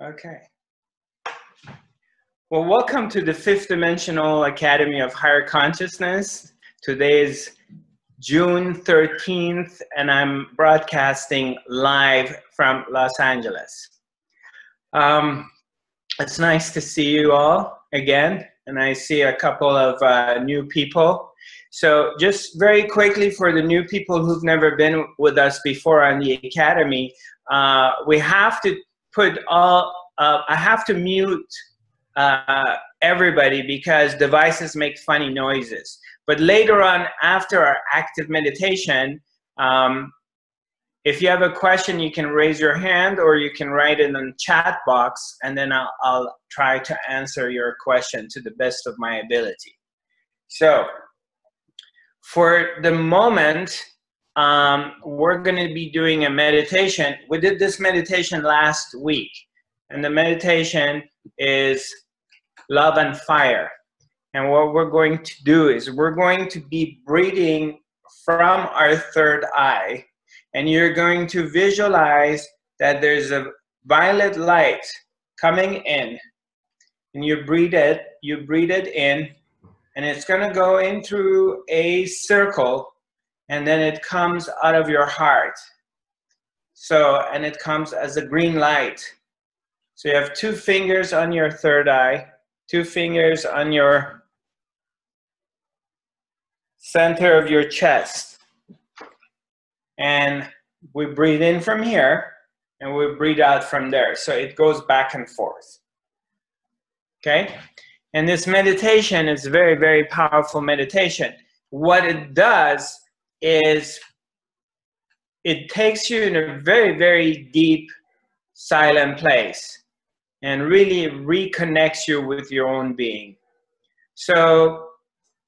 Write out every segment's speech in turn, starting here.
Okay. Well, welcome to the Fifth Dimensional Academy of Higher Consciousness. Today is June 13th, and I'm broadcasting live from Los Angeles. It's nice to see you all again, and I see a couple of new people. So just very quickly for the new people who've never been with us before on the Academy, we have to put I have to mute everybody because devices make funny noises. But later on, after our active meditation, if you have a question, you can raise your hand or you can write it in the chat box, and then I'll try to answer your question to the best of my ability. So for the moment, we're going to be doing a meditation. We did this meditation last week, and the meditation is love and fire. And what we're going to do is we're going to be breathing from our third eye, and you're going to visualize that there's a violet light coming in, and you breathe it in, and it's going to go in through a circle, and then it comes out of your heart. So, and it comes as a green light. So you have 2 fingers on your third eye, 2 fingers on your center of your chest. And we breathe in from here, and we breathe out from there. So it goes back and forth. Okay? And this meditation is very, very powerful meditation. What it does is it takes you in a very, very deep, silent place and really reconnects you with your own being. So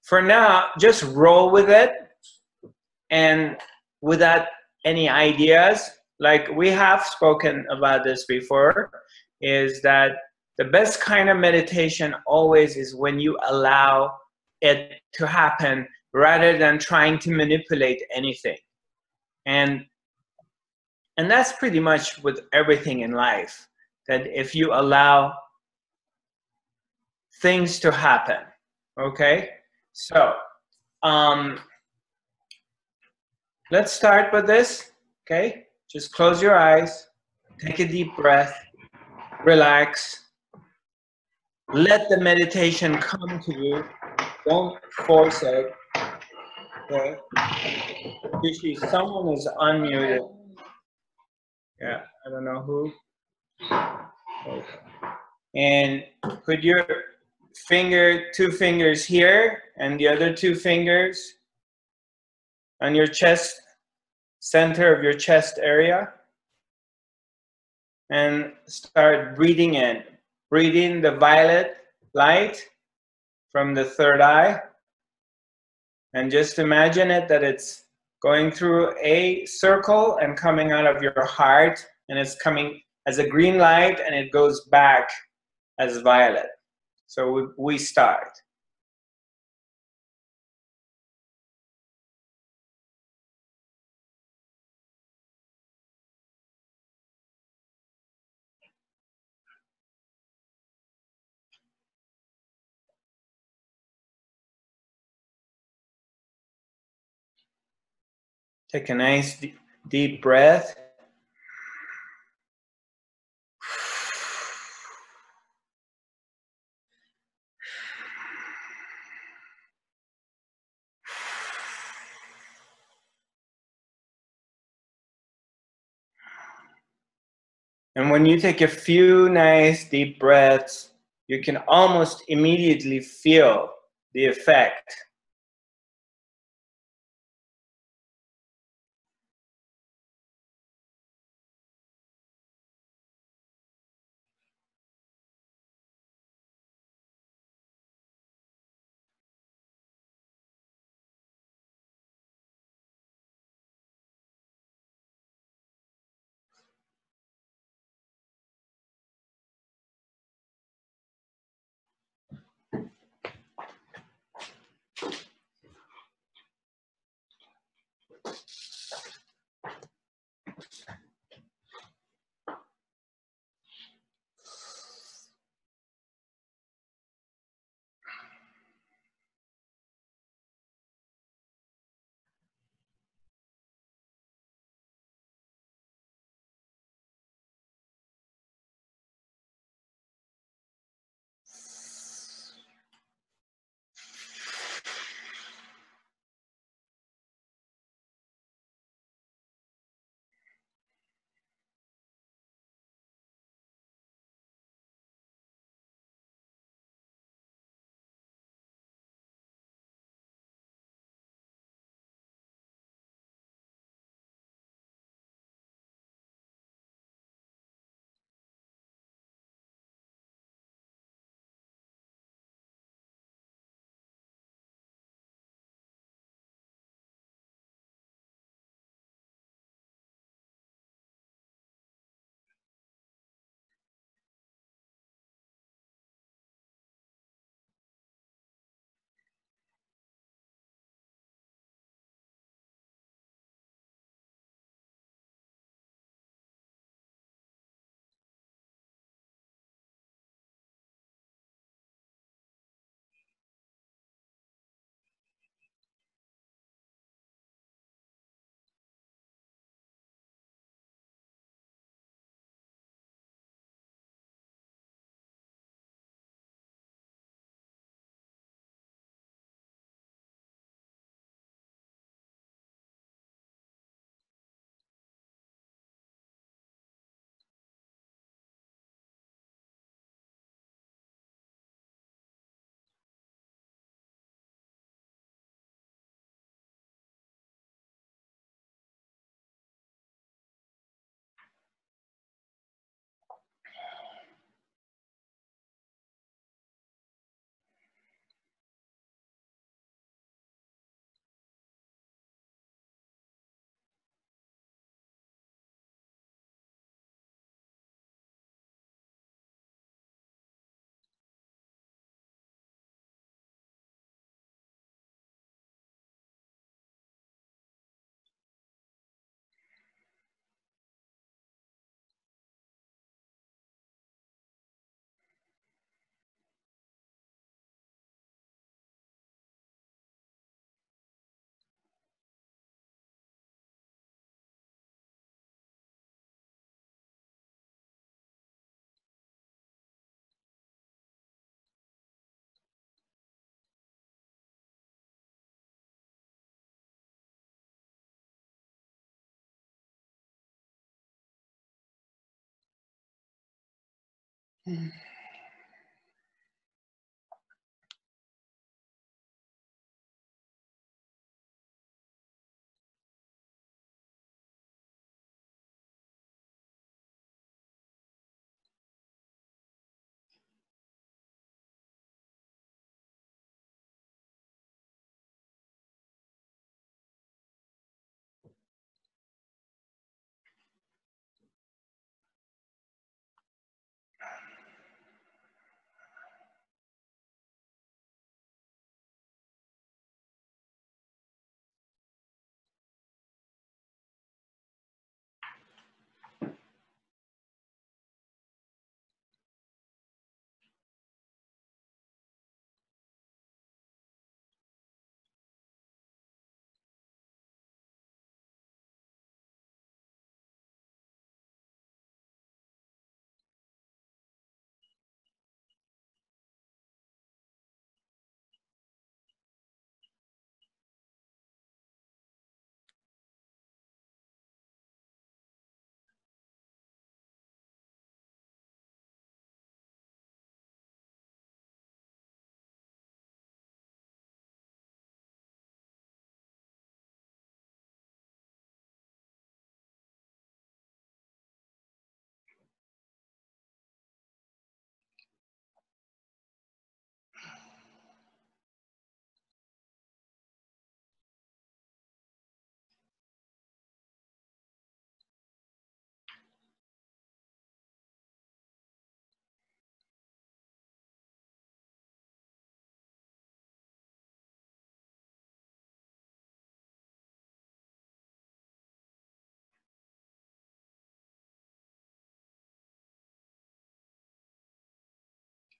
for now, just roll with it, and without any ideas, like we have spoken about this before, is that the best kind of meditation always is when you allow it to happen rather than trying to manipulate anything. And that's pretty much with everything in life, that if you allow things to happen, okay? So, let's start with this, okay? Just close your eyes, take a deep breath, relax. Let the meditation come to you. Don't force it, okay? Usually someone is unmuted. Yeah, I don't know who. Okay. And put your 2 fingers here and the other 2 fingers on your chest, center of your chest area, and start breathing in. Breathe in the violet light from the third eye, and just imagine it that it's going through a circle and coming out of your heart, and it's coming as a green light and it goes back as violet. So we start. Take a nice deep breath. And when you take a few nice deep breaths, you can almost immediately feel the effect.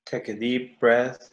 Take a deep breath.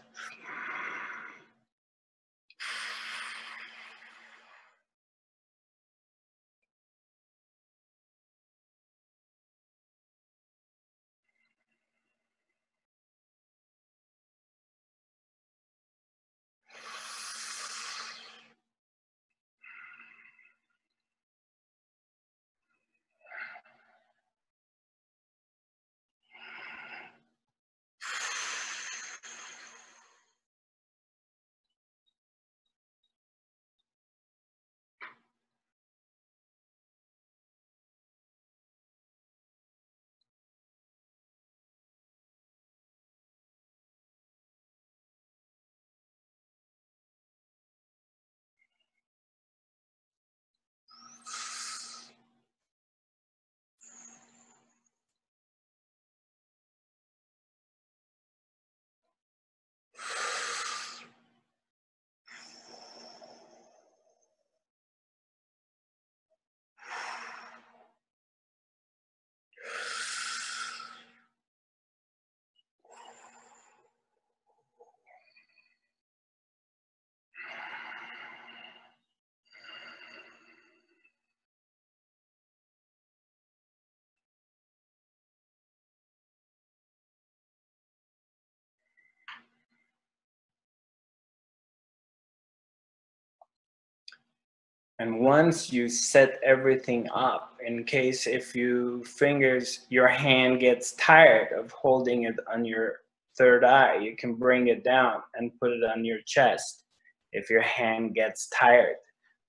And once you set everything up, in case if your hand gets tired of holding it on your third eye, you can bring it down and put it on your chest if your hand gets tired.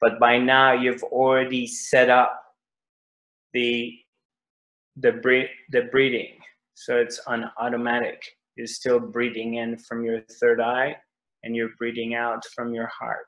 But by now you've already set up the breathing, so it's on automatic. You're still breathing in from your third eye and you're breathing out from your heart.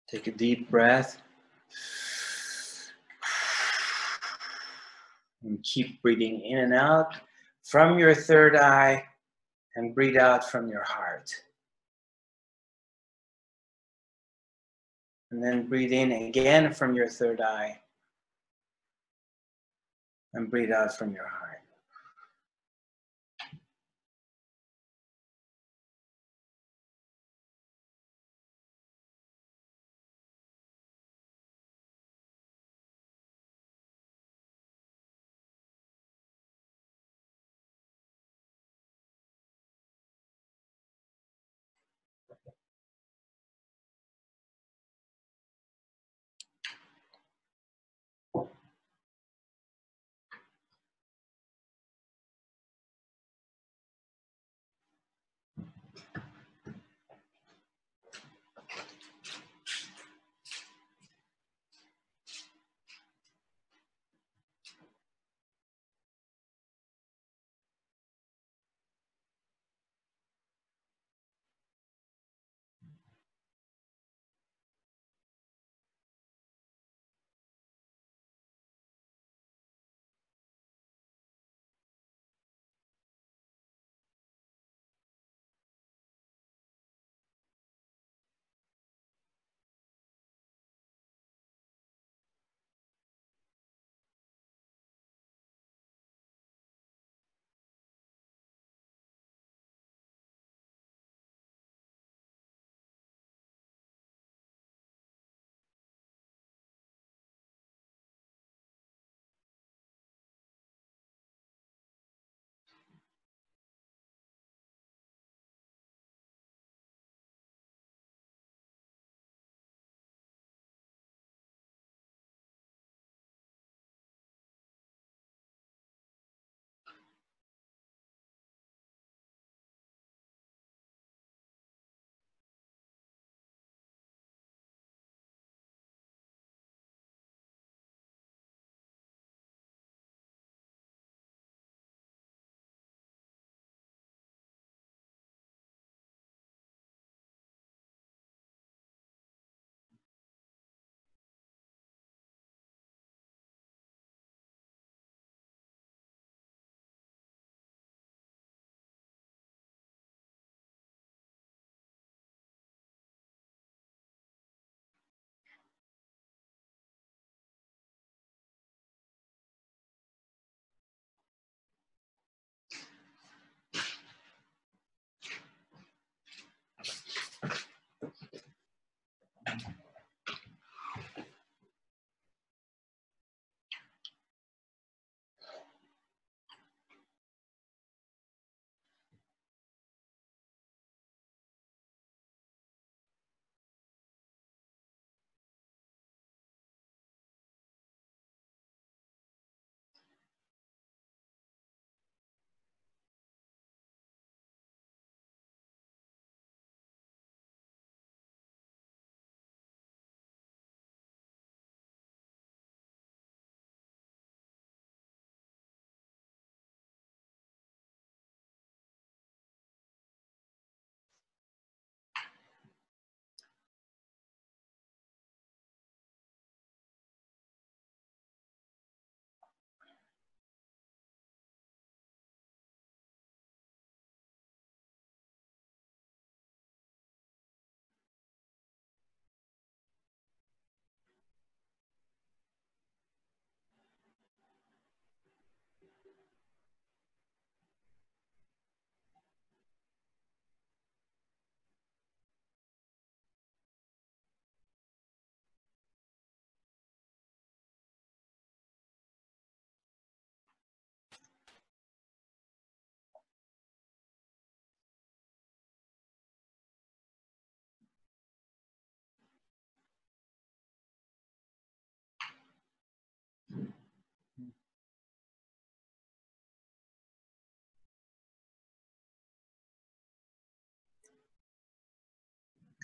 Take a deep breath. And keep breathing in and out from your third eye and breathe out from your heart. And then breathe in again from your third eye and breathe out from your heart.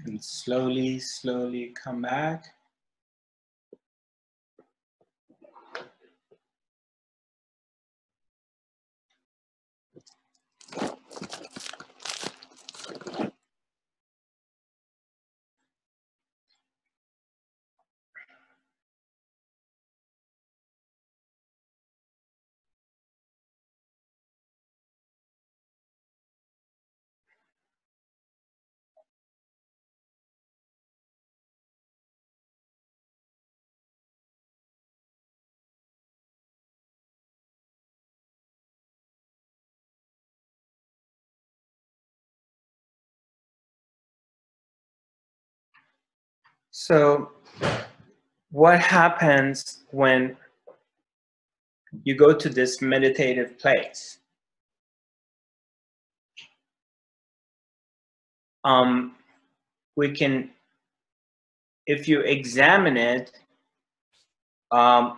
And slowly, slowly come back. So what happens when you go to this meditative place? We can, if you examine it, or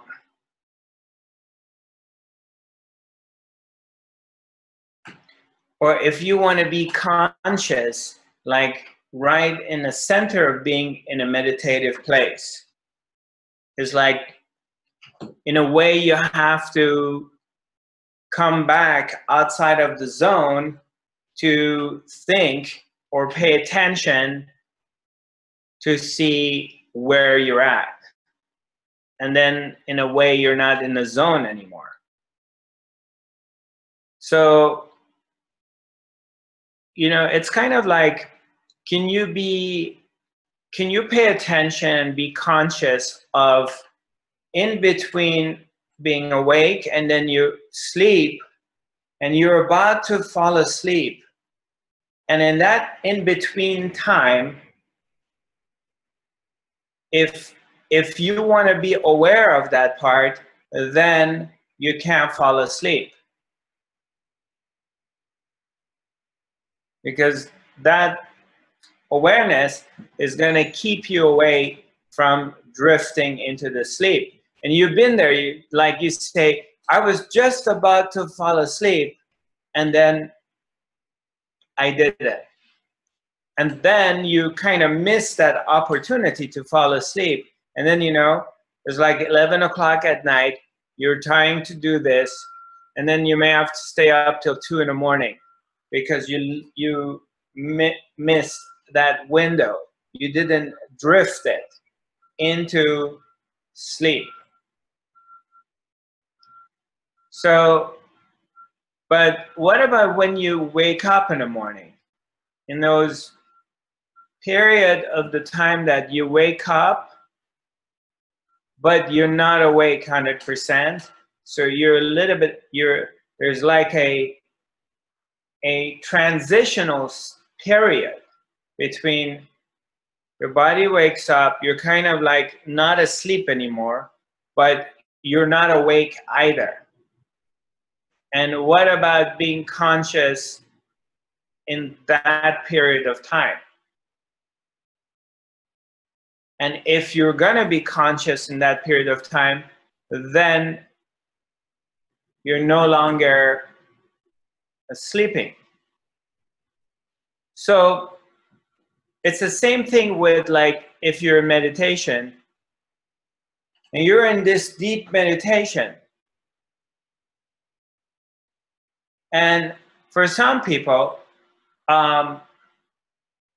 if you want to be conscious, like right in the center of being in a meditative place, it's like, in a way, you have to come back outside of the zone to think or pay attention to see where you're at. And then in a way, you're not in the zone anymore. So, you know, it's kind of like, can you pay attention and be conscious of in between being awake and then you sleep and you're about to fall asleep. And in that in-between time, if you want to be aware of that part, then you can't fall asleep. Because that awareness is going to keep you away from drifting into the sleep. And you've been there, like you say, I was just about to fall asleep, and then I did it. And then you kind of miss that opportunity to fall asleep. And then, you know, it's like 11 o'clock at night, you're trying to do this, and then you may have to stay up till 2 in the morning because you missed that window. You didn't drift it into sleep. So, but what about when you wake up in the morning? In those period of the time that you wake up, but you're not awake 100%. So you're a little bit, there's like a transitional period between your body wakes up, you're kind of like not asleep anymore, but you're not awake either. And what about being conscious in that period of time? And if you're going to be conscious in that period of time, then you're no longer sleeping. So it's the same thing with, like, if you're in meditation and you're in this deep meditation, and for some people,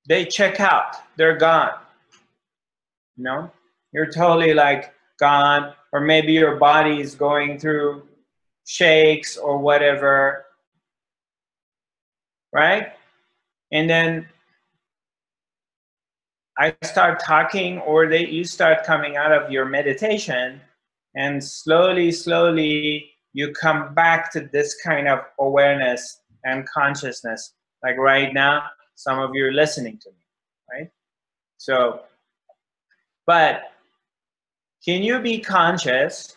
they check out, they're gone. You know, you're totally like gone, or maybe your body is going through shakes or whatever, right? And then I start talking, or you start coming out of your meditation, and slowly, slowly you come back to this kind of awareness and consciousness. Like right now, some of you are listening to me, right? So, but can you be conscious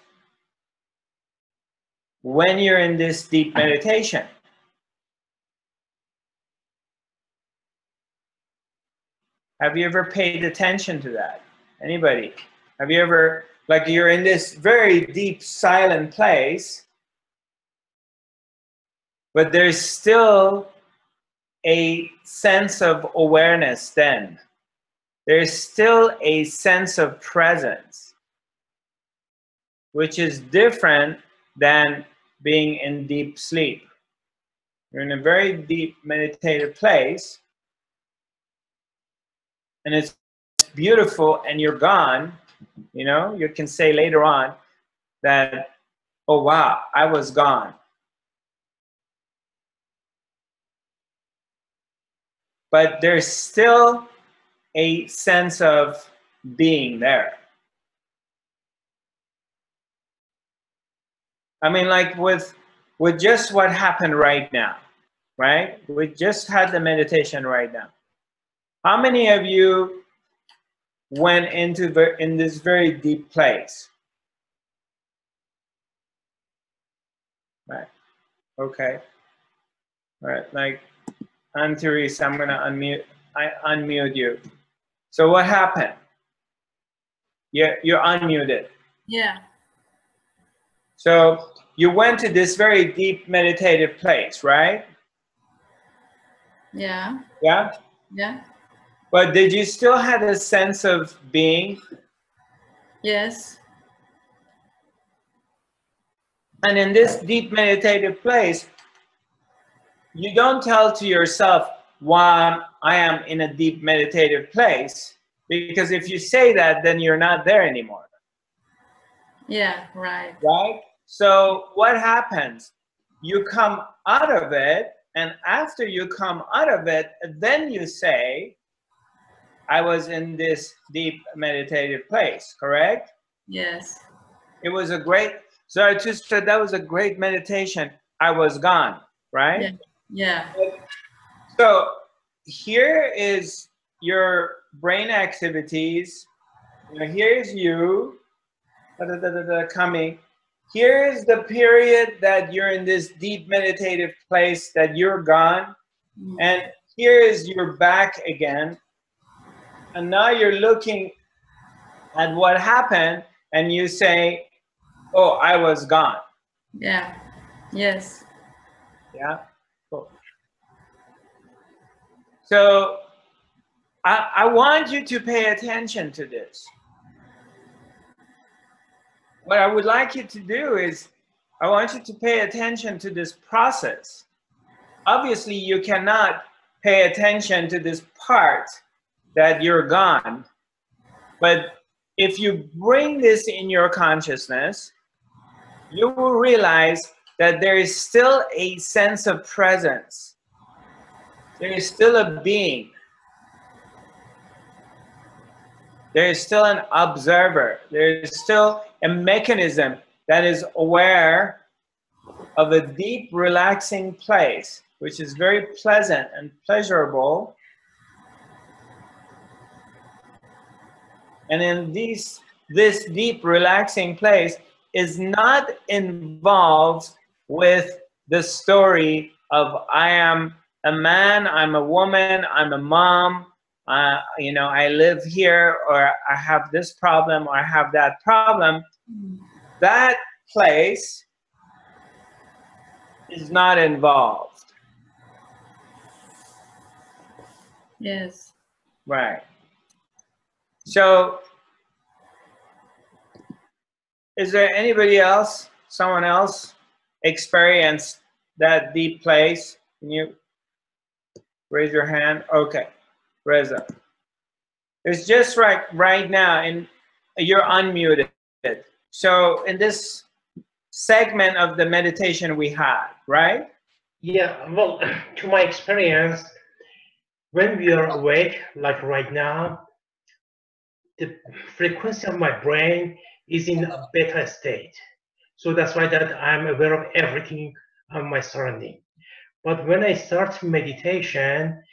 when you're in this deep meditation? Have you ever paid attention to that? Anybody? Have you ever, like, you're in this very deep silent place, but there's still a sense of awareness then, there's still a sense of presence, which is different than being in deep sleep. You're in a very deep meditative place, and it's beautiful, and you're gone. You know, you can say later on that, oh wow, I was gone. But there's still a sense of being there. I mean, like with just what happened right now, right? We just had the meditation right now. How many of you went into in this very deep place? Right. Okay. All right. Like, Aunt Teresa, I'm gonna unmute you. So what happened? You're unmuted. Yeah. So you went to this very deep meditative place, right? Yeah. Yeah? Yeah. But did you still have a sense of being? Yes. And in this deep meditative place, you don't tell to yourself, "Wow, I am in a deep meditative place," because if you say that, then you're not there anymore. Yeah, right. Right? So what happens? You come out of it, and after you come out of it, then you say, I was in this deep meditative place, correct? Yes. It was a great, Zarathustra, that was a great meditation. I was gone, right? Yeah. So here is your brain activities. You know, here's you coming. Here's the period that you're in this deep meditative place, that you're gone. And here is your back again. And now you're looking at what happened and you say, oh, I was gone. Yeah. Yes. Yeah. Cool. So I want you to pay attention to this. What I would like you to do is, I want you to pay attention to this process. Obviously, you cannot pay attention to this part that you're gone. But if you bring this in your consciousness, you will realize that there is still a sense of presence. There is still a being. There is still an observer. There is still a mechanism that is aware of a deep, relaxing place, which is very pleasant and pleasurable. And in this deep, relaxing place is not involved with the story of I am a man, I'm a woman, I'm a mom, you know, I live here, or I have this problem, or I have that problem. That place is not involved. Yes. Right. So, is there anybody else, someone else experienced that deep place? Can you raise your hand? Okay, Reza. It's just right now, and you're unmuted. So in this segment of the meditation we had, right? Yeah, well, to my experience, when we are awake, like right now, the frequency of my brain is in a beta state. So that's why that I'm aware of everything on my surrounding. But when I start meditation,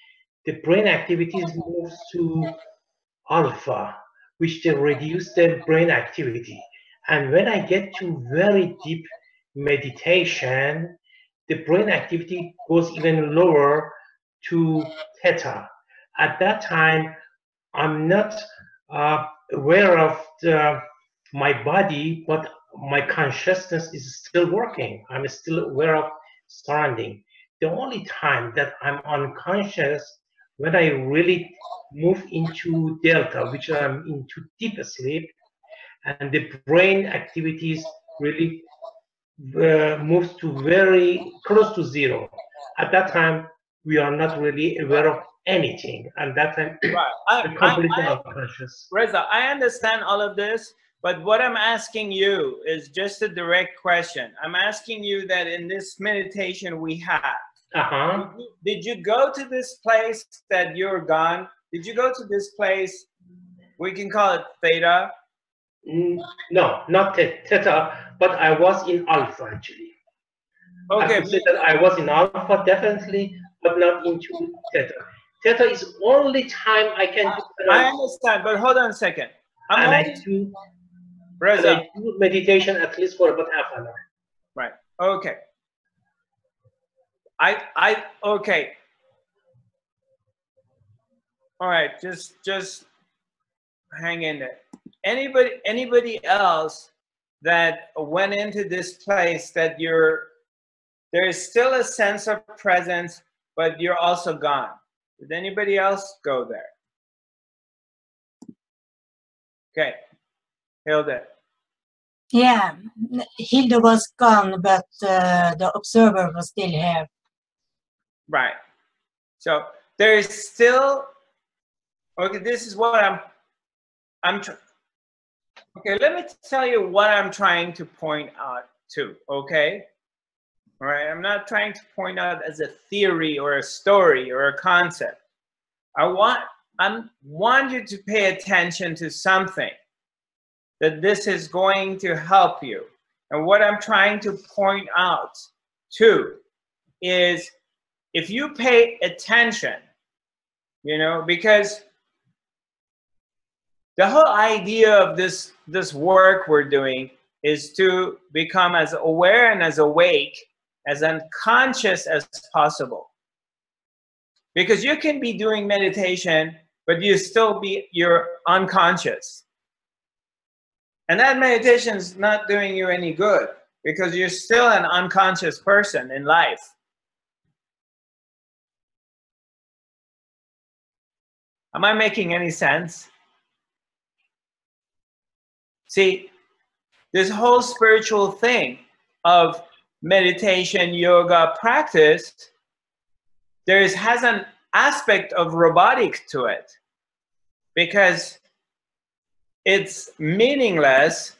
the brain activities moves to alpha, which they reduce the brain activity. And when I get to very deep meditation, the brain activity goes even lower to theta. At that time, I'm not aware of my body, but my consciousness is still working. I'm still aware of surrounding. The only time that I'm unconscious when I really move into delta, which I'm into deep sleep, and the brain activities really moves to very close to zero. At that time, we are not really aware of anything, and that time Right. we're completely unconscious. Reza, I understand all of this, but what I'm asking you is just a direct question. I'm asking you that in this meditation we had, did you go to this place that you're gone? Did you go to this place? We can call it theta. No, not theta, but I was in alpha actually. Okay. I could say that I was in alpha definitely, but not into theta. Theta is only time I can do. I understand, but hold on a second. I do meditation at least for about half an hour. Right. Okay. Okay. All right. Just hang in there. Anybody else that went into this place that there is still a sense of presence, but you're also gone? Did anybody else go there? Okay. Hilda. Yeah, Hilda was gone, but the observer was still here. Right. So there is still, okay, this is what okay, let me tell you what I'm trying to point out to, okay? All right, I'm not trying to point out as a theory or a story or a concept. I want you to pay attention to something that this is going to help you. And what I'm trying to point out to is if you pay attention, you know, because the whole idea of this work we're doing is to become as aware and as awake, as unconscious as possible. Because you can be doing meditation, but you're unconscious. And that meditation is not doing you any good because you're still an unconscious person in life. Am I making any sense? See, this whole spiritual thing of meditation, yoga practice, has an aspect of robotic to it because it's meaningless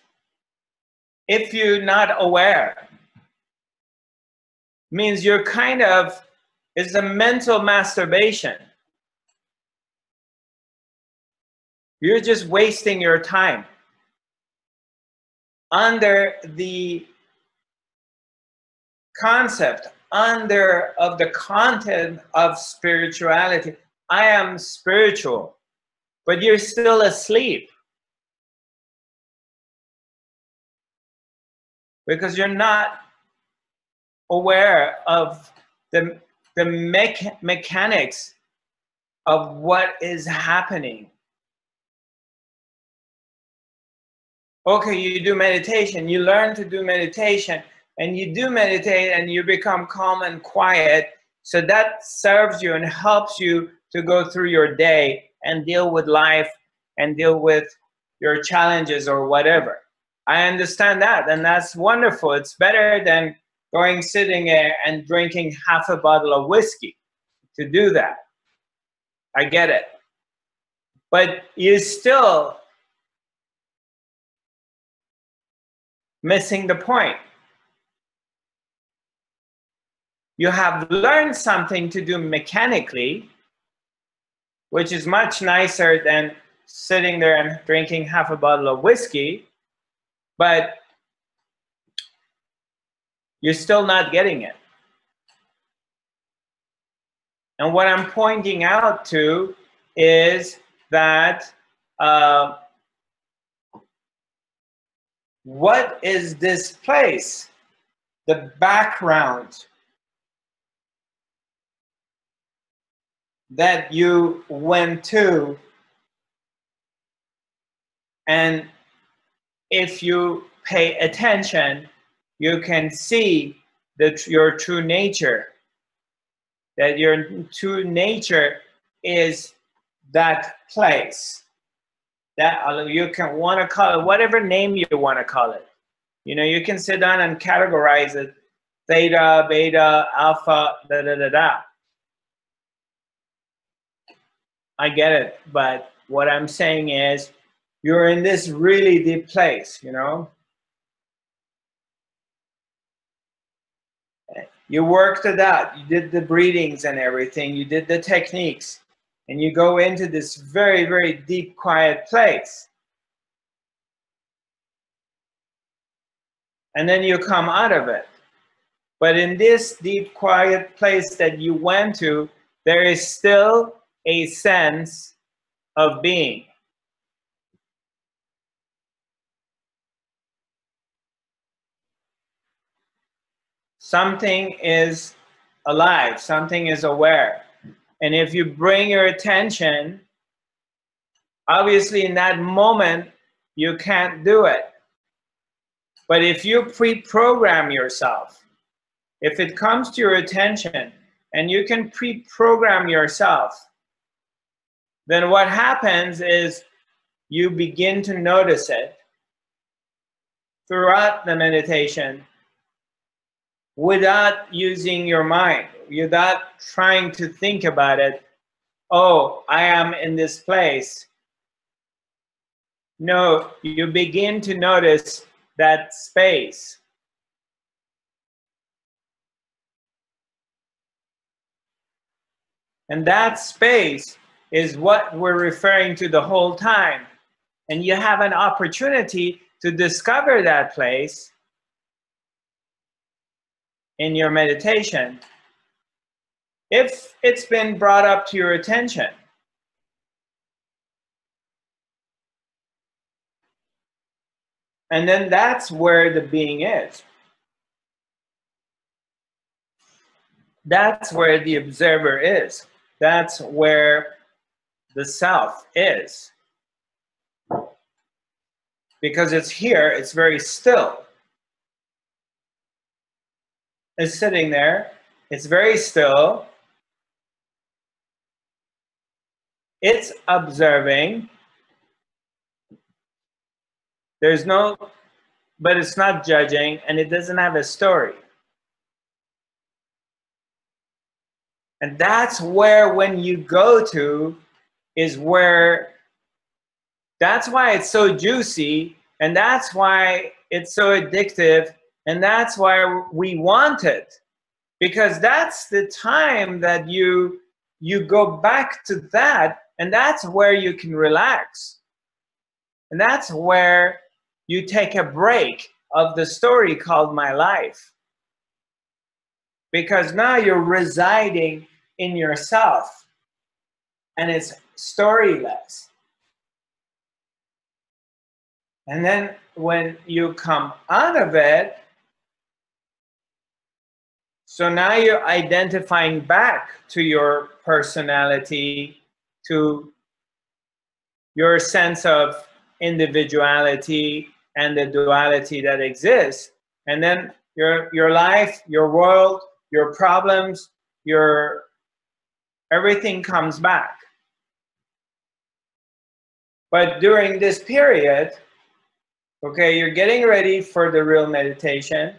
if you're not aware. Means you're it's a mental masturbation. You're just wasting your time. Under the concept, of the content of spirituality, I am spiritual, but you're still asleep because you're not aware of the mechanics of what is happening. Okay, you do meditation, you learn to do meditation, and you do meditate and you become calm and quiet. So that serves you and helps you to go through your day and deal with life and deal with your challenges or whatever. I understand that, and that's wonderful. It's better than sitting there and drinking half a bottle of whiskey to do that. I get it. But you still missing the point. You have learned something to do mechanically, which is much nicer than sitting there and drinking half a bottle of whiskey, but you're still not getting it. And what I'm pointing out to is that what is this place? The background that you went to, and if you pay attention, you can see your true nature. That your true nature is that place. That you can want to call it whatever name you want to call it. You know, you can sit down and categorize it: theta, beta, alpha, da da da da. I get it, but what I'm saying is, you're in this really deep place, you know. You worked it out. You did the breathings and everything. You did the techniques, and you go into this very, very deep, quiet place. And then you come out of it. But in this deep, quiet place that you went to, there is still a sense of being. Something is alive, something is aware. And if you bring your attention, obviously in that moment, you can't do it. But if you pre-program yourself, if it comes to your attention and you can pre-program yourself, then what happens is you begin to notice it throughout the meditation without using your mind, without trying to think about it. Oh, I am in this place. No, you begin to notice that space. And that space is what we're referring to the whole time. And you have an opportunity to discover that place in your meditation if it's been brought up to your attention. And then that's where the being is. That's where the observer is. That's where the self is. Because it's here, it's very still. It's sitting there, it's very still. It's observing. There's no, but it's not judging, and it doesn't have a story. And that's where, when you go to, is where, that's why it's so juicy, and that's why it's so addictive, and that's why we want it. Because that's the time that you go back to that, and that's where you can relax. And that's where you take a break of the story called my life. Because now you're residing in yourself, and it's storyless. And then when you come out of it, so now you're identifying back to your personality, to your sense of individuality and the duality that exists. And then your life, your world, your problems, everything comes back. But during this period, okay, you're getting ready for the real meditation.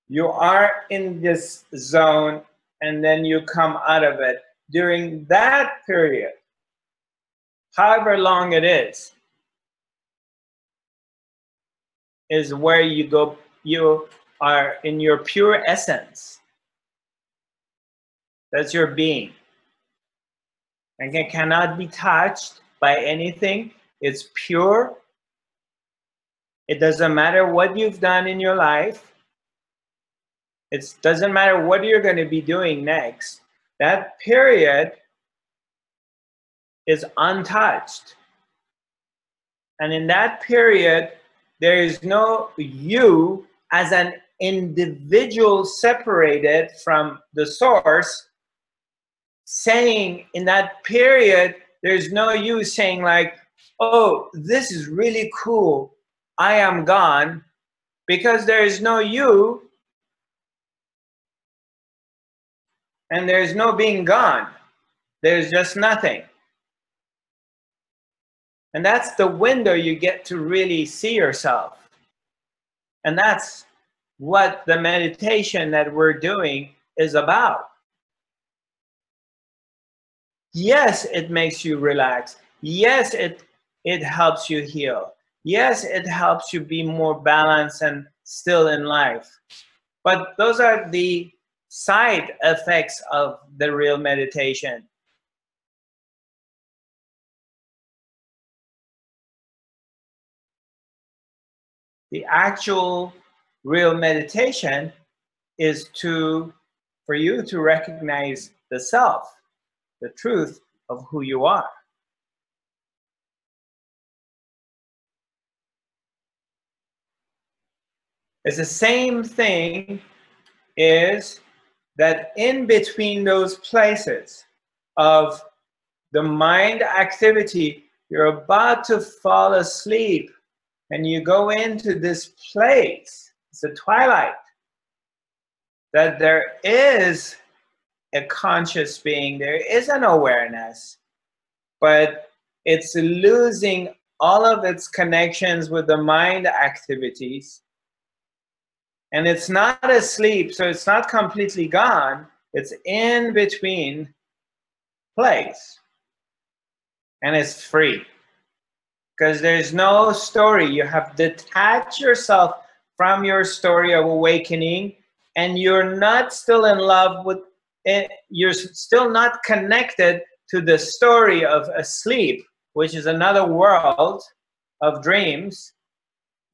You are in this zone, and then you come out of it. During that period, however long it is where you go, you are in your pure essence. That's your being. And it cannot be touched by anything. It's pure. It doesn't matter what you've done in your life. It doesn't matter what you're going to be doing next. That period is untouched. And in that period, there is no you as an individual separated from the source saying, in that period, there's no you saying like, oh, this is really cool, I am gone, because there is no you and there is no being gone. there's just nothing. And that's the window you get to really see yourself. And that's what the meditation that we're doing is about. Yes, it makes you relax. Yes, it helps you heal. Yes, it helps you be more balanced and still in life. But those are the side effects of the real meditation. The actual real meditation is for you to recognize the self, the truth of who you are. It's the same thing is that in between those places of the mind activity, you're about to fall asleep and you go into this place, it's a twilight, that there is a conscious being, there is an awareness, but it's losing all of its connections with the mind activities. And it's not asleep, so it's not completely gone. It's in between place. And it's free. Because there's no story. You have detached yourself from your story of awakening, and you're not still in love with it. You're still not connected to the story of asleep, which is another world of dreams.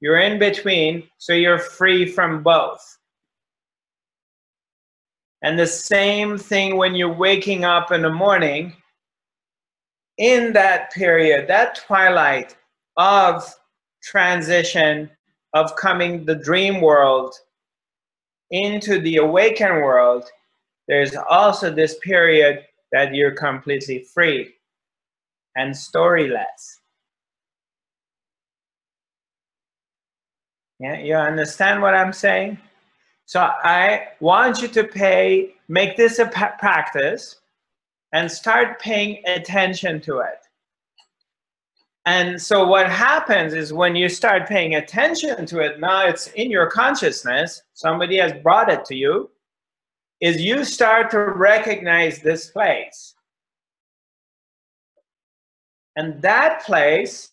You're in between, so you're free from both. And the same thing when you're waking up in the morning, in that period, that twilight of transition, of coming the dream world into the awakened world, there's also this period that you're completely free and storyless. Yeah, you understand what I'm saying? So I want you to make this a practice and start paying attention to it. And so what happens is when you start paying attention to it, now it's in your consciousness, somebody has brought it to you, is you start to recognize this place. And that place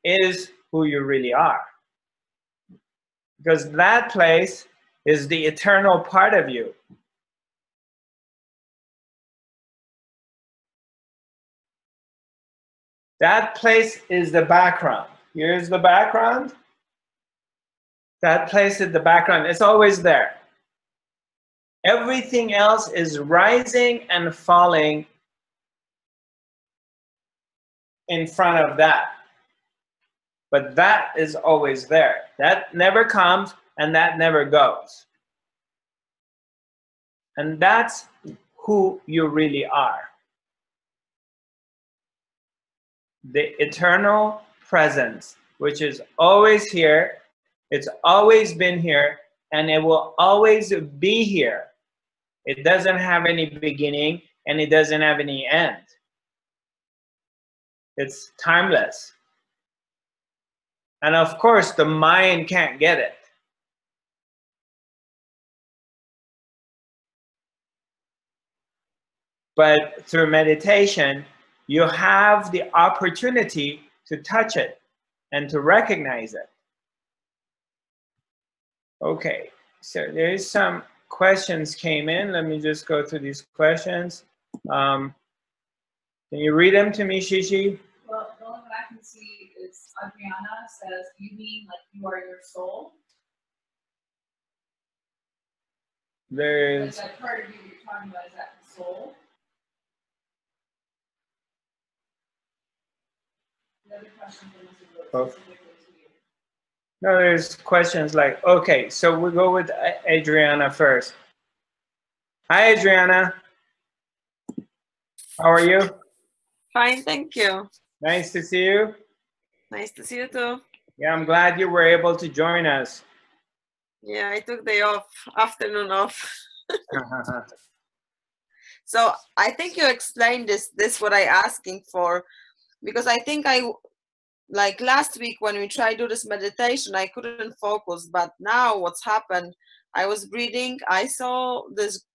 is who you really are. Because that place is the eternal part of you. That place is the background. Here's the background. That place is the background. It's always there. Everything else is rising and falling in front of that. But that is always there. That never comes and that never goes. And that's who you really are. The eternal presence, which is always here, it's always been here, and it will always be here. It doesn't have any beginning and it doesn't have any end. It's timeless. And of course, the mind can't get it. But through meditation, you have the opportunity to touch it and to recognize it. Okay, so there is some questions came in. Let me just go through these questions. Can you read them to me, Shishi? Well, the only one I can see is Adriana says, you mean like you are your soul? There's... Is that part of you you're talking about, is that the soul? The other question was specifically to you. No, there's questions like, okay, so we'll go with Adriana first. Hi, Adriana. How are you? Fine, thank you. Nice to see you. Nice to see you too. Yeah, I'm glad you were able to join us. Yeah, I took the afternoon off. So I think you explained this what I asking for, because I think like last week when we tried to do this meditation, I couldn't focus, but now what's happened, I was breathing, I saw this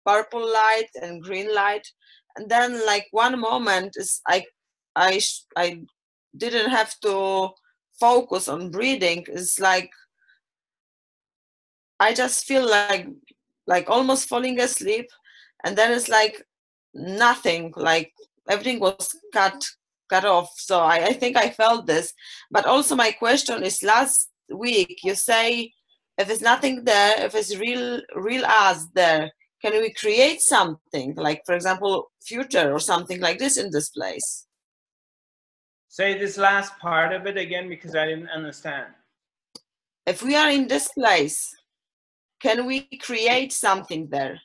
purple light and green light, and then like one moment is I didn't have to focus on breathing. It's like I just feel like almost falling asleep, and then it's like nothing, like everything was cut off. So I think I felt this. But also my question is, last week you say if there's nothing there, if it's real us there, can we create something, like for example future or something like this in this place? Say this last part of it again, because I didn't understand. If we are in this place, can we create something there?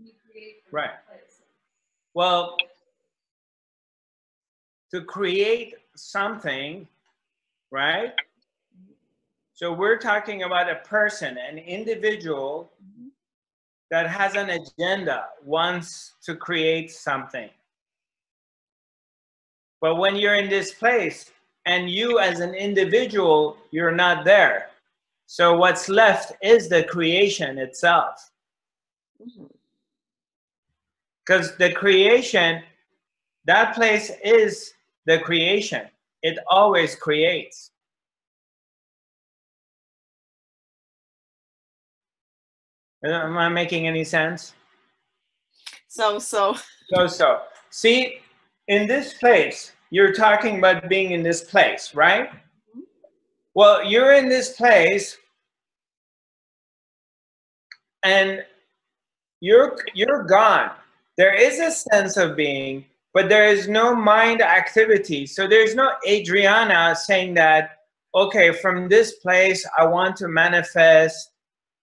You create Right. places. Well, to create something, right? So we're talking about a person, an individual that has an agenda, wants to create something. But when you're in this place and you as an individual, you're not there. So what's left is the creation itself. Because the creation, that place is the creation. It always creates. Am I making any sense? So See, in this place, you're talking about being in this place, right? Well, you're in this place and you're gone. There is a sense of being, but there is no mind activity. So there's no Adriana saying that, okay, from this place, I want to manifest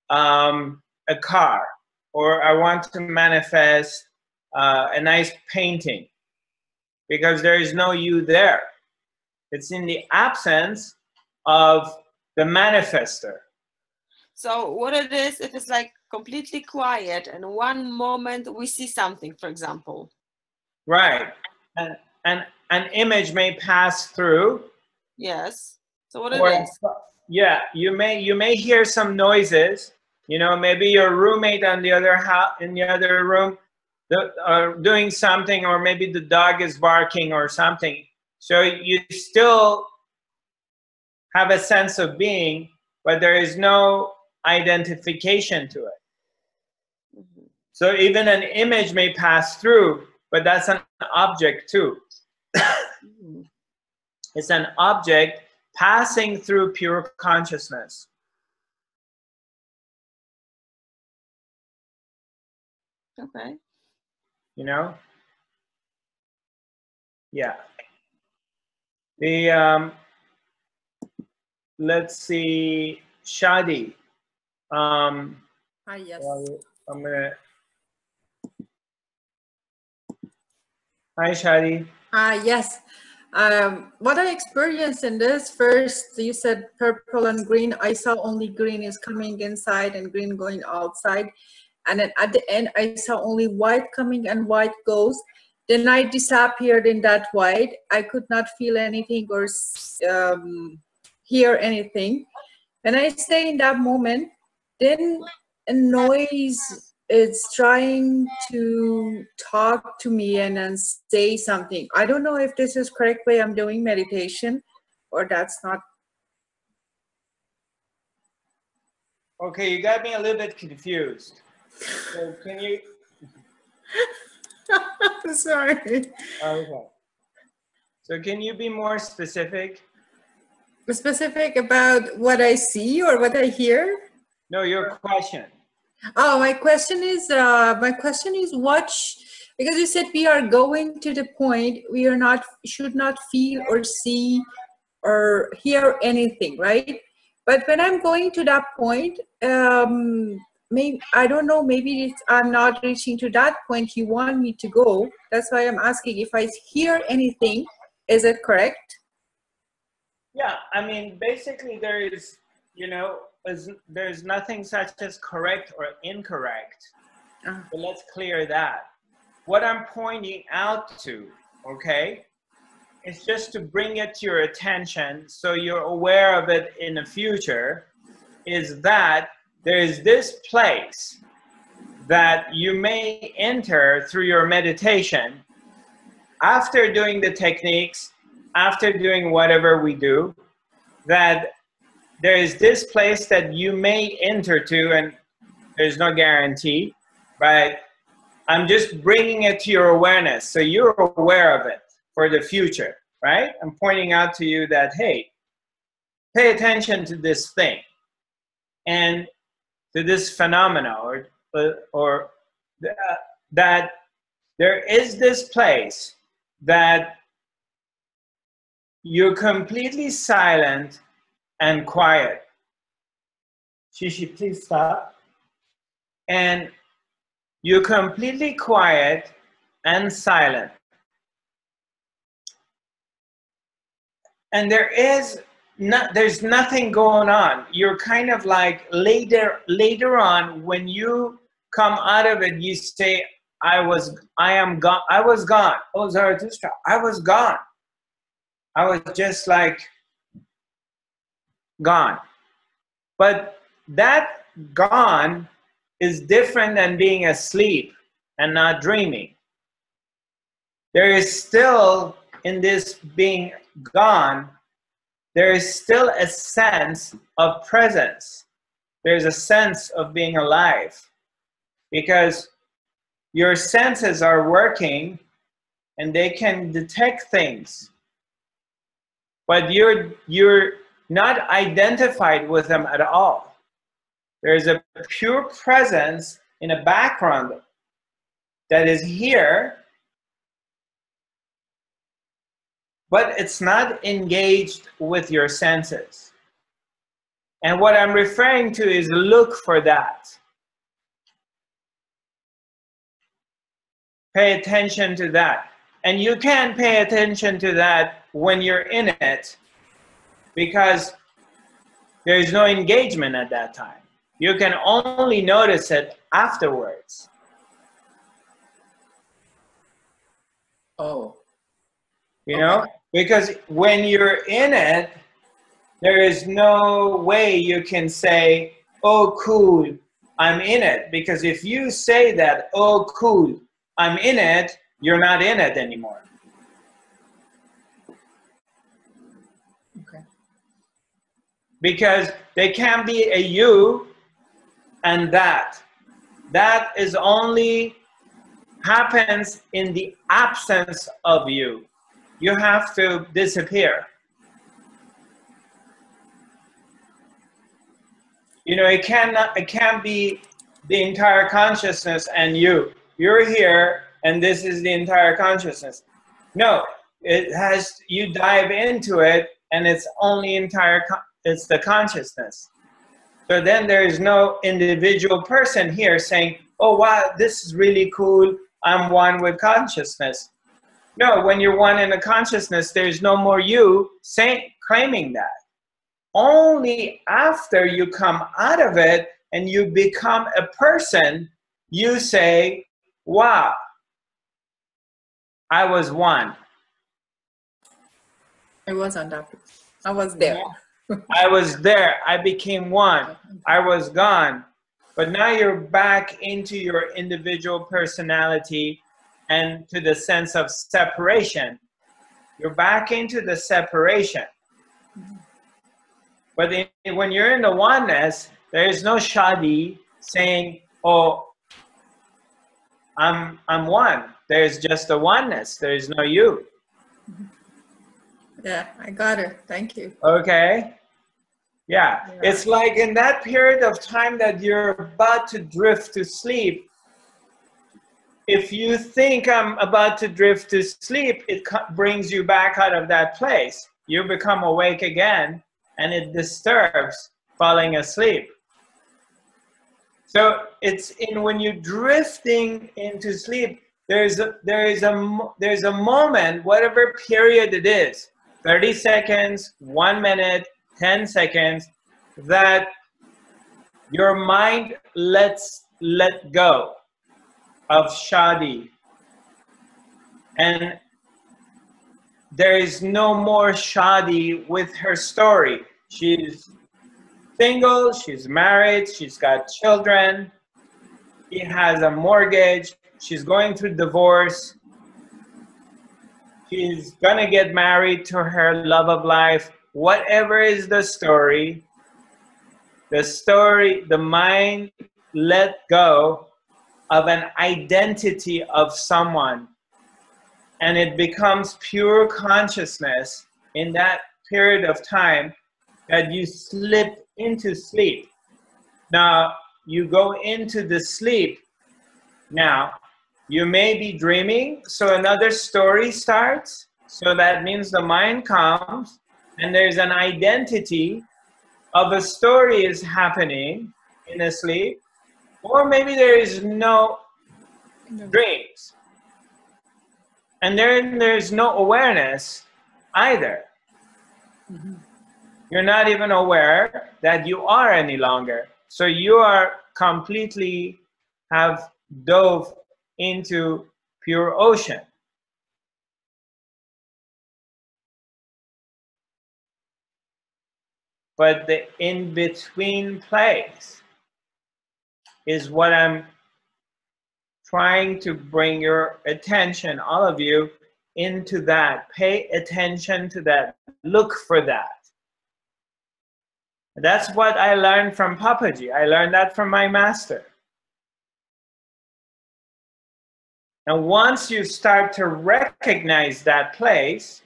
a car, or I want to manifest a nice painting, because there is no you there. It's in the absence of the manifester. So what it is, if it's like completely quiet and one moment we see something, for example. Right. And an image may pass through. Yes. So what it is? Yeah, you may hear some noises. You know, maybe your roommate on the other house, in the other room, are doing something, or maybe the dog is barking or something. So you still have a sense of being, but there is no identification to it. So even an image may pass through, but that's an object too. It's an object passing through pure consciousness. Okay. You know? Yeah. The let's see, Shadi. Yes. I'm gonna. Hi, Shadi. Yes. What I experienced in this, first you said purple and green. I saw only green is coming inside and green going outside. And then at the end, I saw only white coming and white goes. Then I disappeared in that white. I could not feel anything or hear anything. When I stay in that moment, then a noise is trying to talk to me and then say something. I don't know if this is correct way I'm doing meditation or that's not. Okay, you got me a little bit confused. So can you? Sorry. Okay. So can you be more specific? Specific about what I see or what I hear? No, your question. Oh, my question is what, because you said we are going to the point we are not, should not feel or see or hear anything, right? But when I'm going to that point, maybe, I don't know, maybe it's, I'm not reaching to that point you want me to go. That's why I'm asking if I hear anything, is it correct? Yeah, I mean, basically there is, you know, there's nothing such as correct or incorrect. So let's clear that. What I'm pointing out to, okay, is just to bring it to your attention so you're aware of it in the future, is that there is this place that you may enter through your meditation after doing the techniques, after doing whatever we do, that there is this place that you may enter to, and there's no guarantee, but I'm just bringing it to your awareness so you're aware of it for the future, right? I'm pointing out to you that, hey, pay attention to this thing and to this phenomena, or that there is this place that you're completely silent and quiet. Shishi, please stop. And you're completely quiet and silent. And there's nothing going on. You're kind of like later on when you come out of it, you say, I was gone. Oh, Zarathustra, I was gone. I was just like gone. But that gone is different than being asleep and not dreaming. There is still, in this being gone, there is still a sense of presence. There's a sense of being alive because your senses are working and they can detect things, but you're not identified with them at all. There's a pure presence in a background that is here, but it's not engaged with your senses. And what I'm referring to is look for that. Pay attention to that. And you can pay attention to that when you're in it because there's no engagement at that time. You can only notice it afterwards. Oh. You know? Because when you're in it, there is no way you can say, oh, cool, I'm in it. Because if you say that, oh, cool, I'm in it, you're not in it anymore. Okay. Because there can be a you and that. That is only happens in the absence of you. You have to disappear. You know, it can't be the entire consciousness and you. You're here and this is the entire consciousness. No, it has, you dive into it and it's only it's the consciousness. So then there is no individual person here saying, oh wow, this is really cool, I'm one with consciousness. No, when you're one in the consciousness, there's no more you claiming that. Only after you come out of it and you become a person, you say, wow, I was one. I was on that. I was there. I was there. I became one. I was gone. But now you're back into your individual personality and to the sense of separation. You're back into the separation. But when you're in the oneness, there is no shadi saying, oh, I'm one. There's just a oneness. There is no you. Yeah, I got it. Thank you. Okay. Yeah. It's like in that period of time that you're about to drift to sleep, if you think I'm about to drift to sleep, it brings you back out of that place. You become awake again and it disturbs falling asleep. So it's when you're drifting into sleep, there's a moment, whatever period it is, 30 seconds, 1 minute, 10 seconds, that your mind let go. of Shadi. And there is no more Shadi with her story. She's single, she's married, she's got children, she has a mortgage, she's going through divorce, she's gonna get married to her love of life. Whatever is the story, the mind let go of an identity of someone, and it becomes pure consciousness in that period of time that you slip into sleep. Now, you go into the sleep. Now, you may be dreaming, so another story starts. So that means the mind comes, and there's an identity of a story is happening in a sleep, or maybe there is no dreams. And there's no awareness either. Mhm. You're not even aware that you are any longer. So you are completely have dove into pure ocean. But the in-between place is what I'm trying to bring your attention, all of you, into that. Pay attention to that. Look for that. That's what I learned from Papaji. I learned that from my master. And once you start to recognize that place,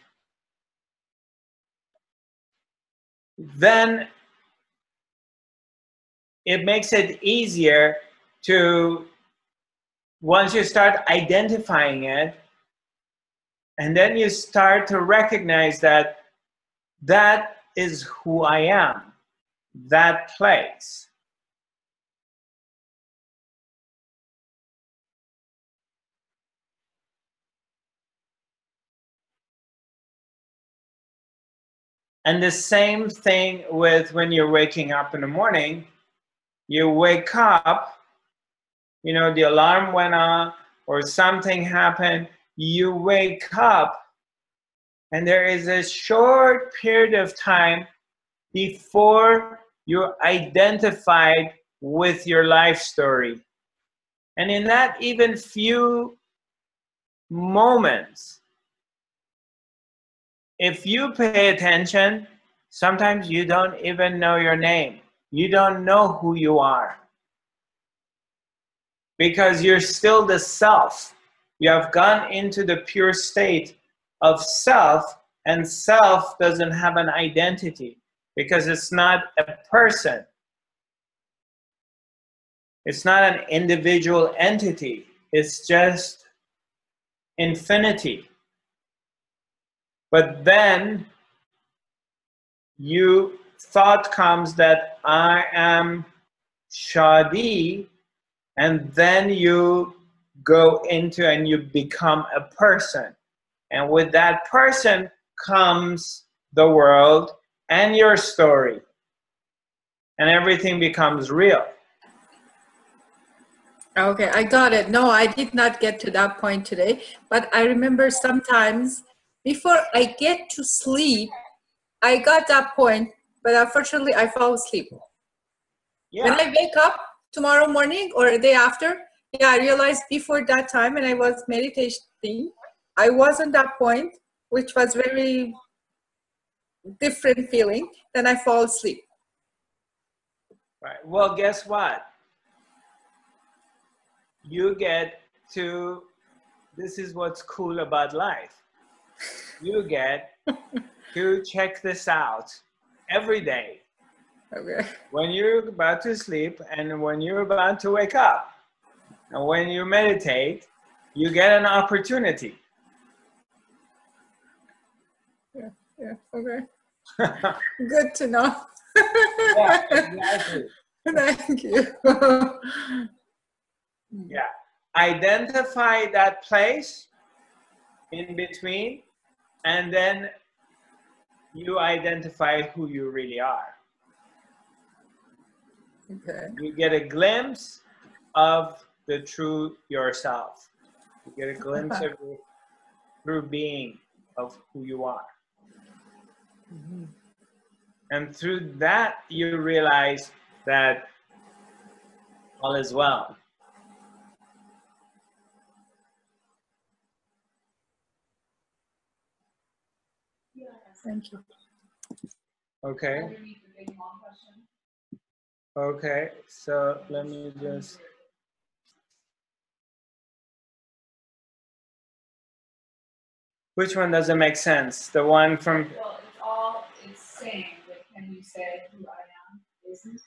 then it makes it easier to, once you start identifying it, and then you start to recognize that that is who I am, that place. And the same thing with when you're waking up in the morning. You wake up, you know, the alarm went on or something happened, you wake up, and there is a short period of time before you're identified with your life story. And in that even few moments, if you pay attention, sometimes you don't even know your name. You don't know who you are. Because you're still the self. You have gone into the pure state of self, and self doesn't have an identity because it's not a person. It's not an individual entity. It's just infinity. But then thought comes that I am Shadi, and then you go into and you become a person. And with that person comes the world and your story. And everything becomes real. Okay, I got it. No, I did not get to that point today, but I remember sometimes before I get to sleep, I got that point, but unfortunately I fall asleep. Yeah. When I wake up tomorrow morning or the day after, yeah, I realized before that time when I was meditating, I was on that point, which was very different feeling. Then I fall asleep. Right. Well, guess what? You get to, this is what's cool about life. You get to check this out every day. Okay. When you're about to sleep and when you're about to wake up. And when you meditate, you get an opportunity. Yeah, okay. Good to know. Yeah, exactly. Thank you. Yeah. Identify that place in between, and then you identify who you really are. Okay. You get a glimpse of the true yourself. You get a glimpse of your true being of who you are. Mhm. And through that, you realize that all is well. Thank you. Okay. Underneath the big long question. Okay. So let me just. Which one doesn't make sense? The one from. Well, it's saying, but can you say who I am isn't? It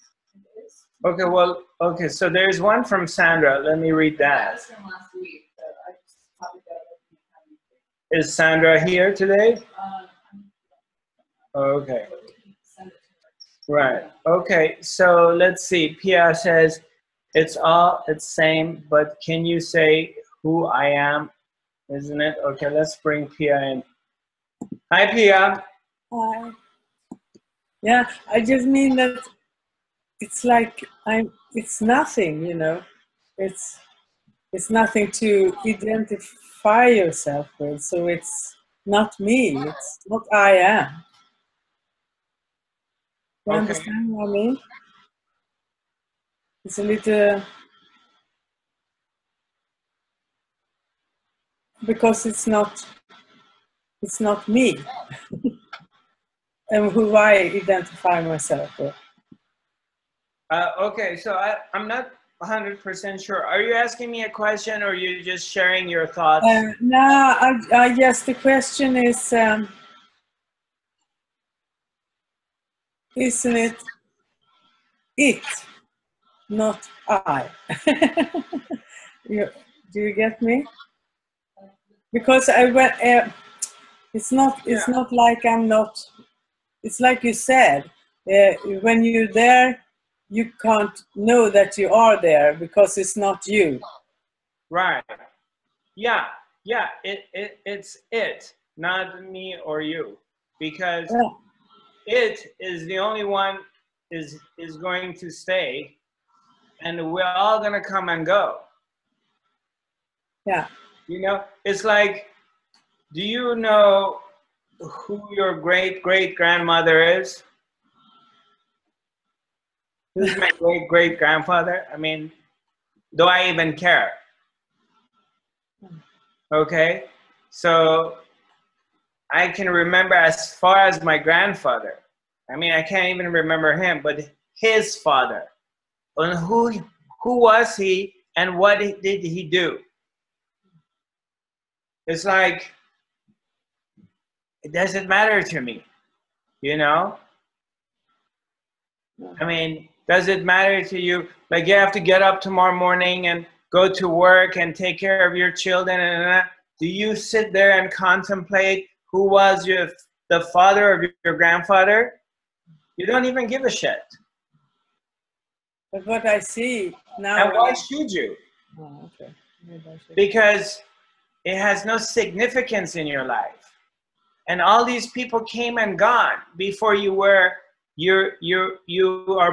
is. Okay. Well. Okay. So there's one from Sandra. Let me read That that. was from last week, so I just copied that. Is Sandra here today? Um, Okay. Send it to her. Right. Okay. So let's see. Pia says, it's same, but can you say who I am? Isn't it? Okay. Let's bring Pia in. Hi, Pia. Hi. Yeah, I just mean that it's like it's nothing, you know. It's nothing to identify yourself with. So it's not me. It's what I am. You Okay. understand what I mean? It's a little because it's not me and who I identify myself with. Okay. So I'm not 100% sure. Are you asking me a question, or are you just sharing your thoughts? No, I guess the question is, isn't it, not I? Do you get me? Because I went. It's not like I'm not. It's like you said. When you're there, you can't know that you are there because it's not you. Right. Yeah. Yeah. It's it, not me or you, because it is the only one is going to stay, and we're all gonna come and go. Yeah. You know, it's like, do you know who your great-great-grandmother is? Who's my great-great-grandfather? I mean, do I even care? Okay, so I can remember as far as my grandfather. I mean, I can't even remember him, but his father. And who was he, and what did he do? It's like, it doesn't matter to me, you know? I mean, does it matter to you? Like, you have to get up tomorrow morning and go to work and take care of your children, and do you sit there and contemplate who was the father of your grandfather? You don't even give a shit. But what I see now. And why should you? Oh, okay. Maybe I should. Because it has no significance in your life. And all these people came and gone before you are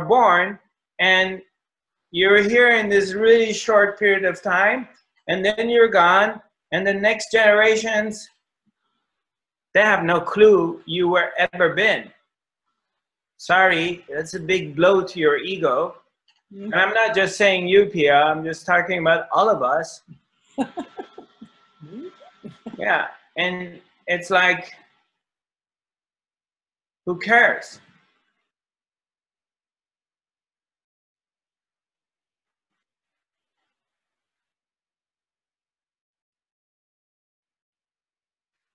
born, and you're here in this really short period of time, and then you're gone, and the next generations, they have no clue you were ever been. Sorry, that's a big blow to your ego. And I'm not just saying you, Pia, I'm just talking about all of us. Yeah, and it's like, who cares?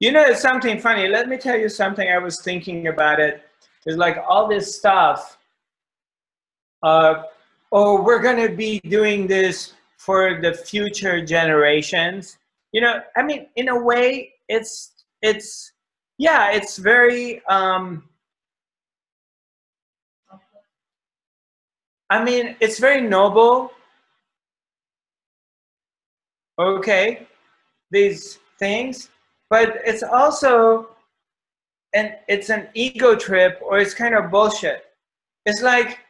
You know, it's something funny. Let me tell you something. I was thinking about it. It's like all this stuff. Oh, we're going to be doing this for the future generations. You know, I mean, in a way, it's very, I mean, it's very noble. Okay, these things, but it's also, and it's an ego trip, or it's kind of bullshit. It's like,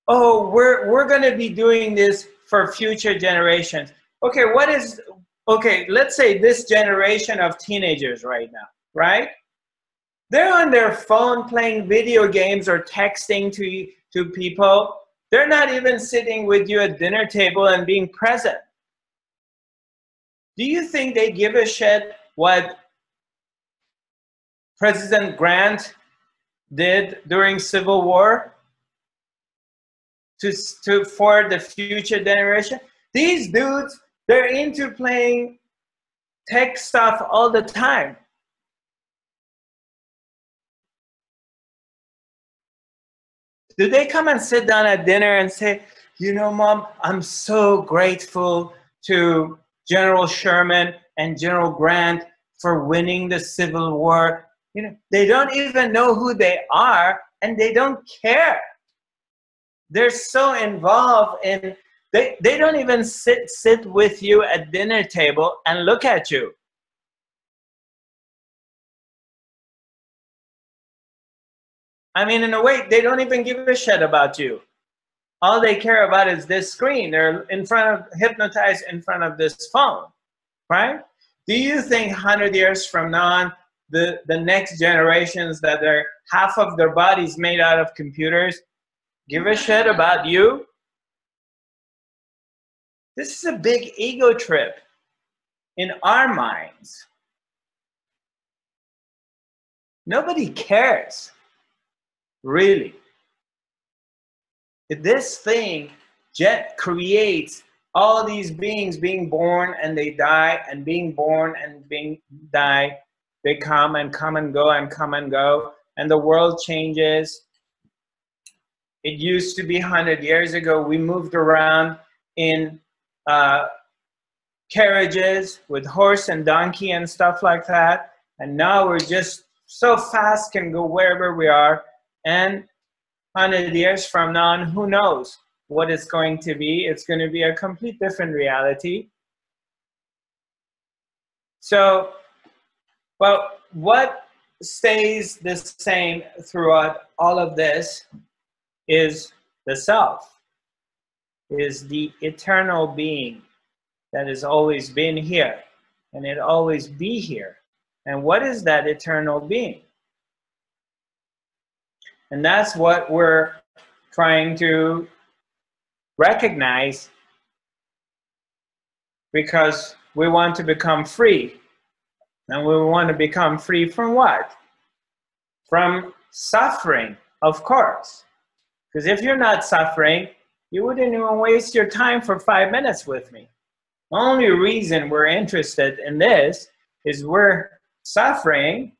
oh, we're going to be doing this for future generations. Okay, okay, let's say this generation of teenagers right now, right? They're on their phone playing video games or texting to people. They're not even sitting with you at dinner table and being present. Do you think they give a shit what President Grant did during Civil War for the future generation? These dudes, they're into playing tech stuff all the time. Do they come and sit down at dinner and say, you know, Mom, I'm so grateful to General Sherman and General Grant for winning the Civil War? You know, they don't even know who they are, and they don't care. They're so involved in, they don't even sit with you at dinner table and look at you. I mean, in a way, they don't even give a shit about you. All they care about is this screen. They're hypnotized in front of this phone, right? Do you think 100 years from now on, the next generations that are half of their bodies made out of computers give a shit about you? This is a big ego trip in our minds. Nobody cares, really. This thing creates all these beings being born and they die, and being born and being die. They come and go and come and go, and the world changes. It used to be 100 years ago, we moved around in carriages with horse and donkey and stuff like that. And now we're just so fast, can go wherever we are. And 100 years from now on, who knows what it's going to be. It's going to be a complete different reality. So, but what stays the same throughout all of this is the self, is the eternal being that has always been here, and it always be here. And what is that eternal being? And that's what we're trying to recognize, because we want to become free. And we want to become free from what? From suffering, of course. Because if you're not suffering, you wouldn't even waste your time for 5 minutes with me. The only reason we're interested in this is we're suffering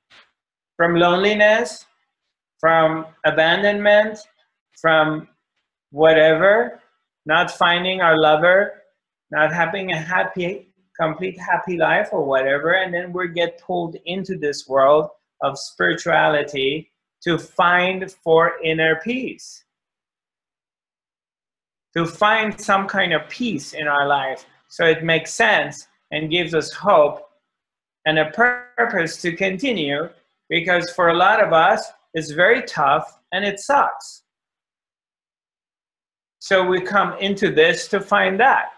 from loneliness, from abandonment, from whatever, not finding our lover, not having a happy, complete happy life or whatever, and then we get pulled into this world of spirituality to find for inner peace, to find some kind of peace in our life, so it makes sense and gives us hope and a purpose to continue, because for a lot of us, it's very tough and it sucks. So we come into this to find that.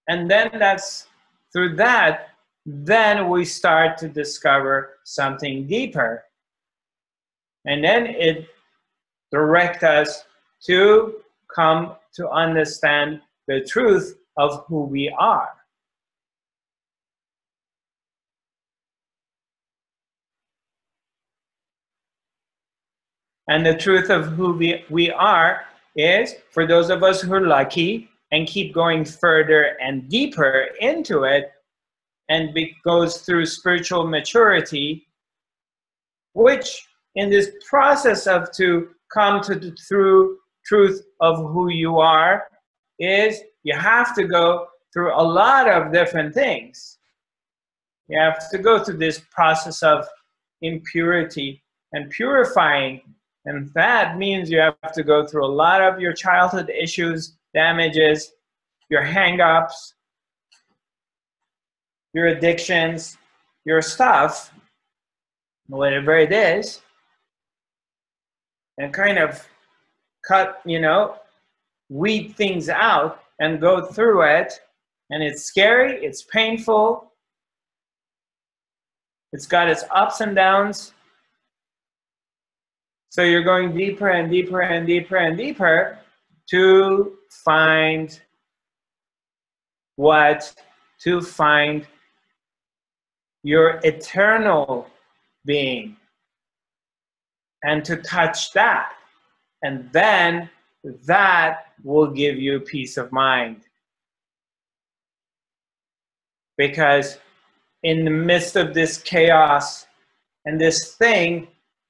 And then that's through that, then we start to discover something deeper. And then it directs us to come to understand the truth of who we are. And the truth of who we are is, for those of us who are lucky and keep going further and deeper into it, and goes through spiritual maturity, which in this process of to come to the true truth of who you are is, you have to go through a lot of different things. You have to go through this process of impurity and purifying. And that means you have to go through a lot of your childhood issues, damages, your hang-ups, your addictions, your stuff, whatever it is, and kind of cut, weed things out and go through it. And it's scary, it's painful, it's got its ups and downs. So you're going deeper and deeper and deeper and deeper to find what? To find your eternal being and to touch that. And then that will give you peace of mind. Because in the midst of this chaos and this thing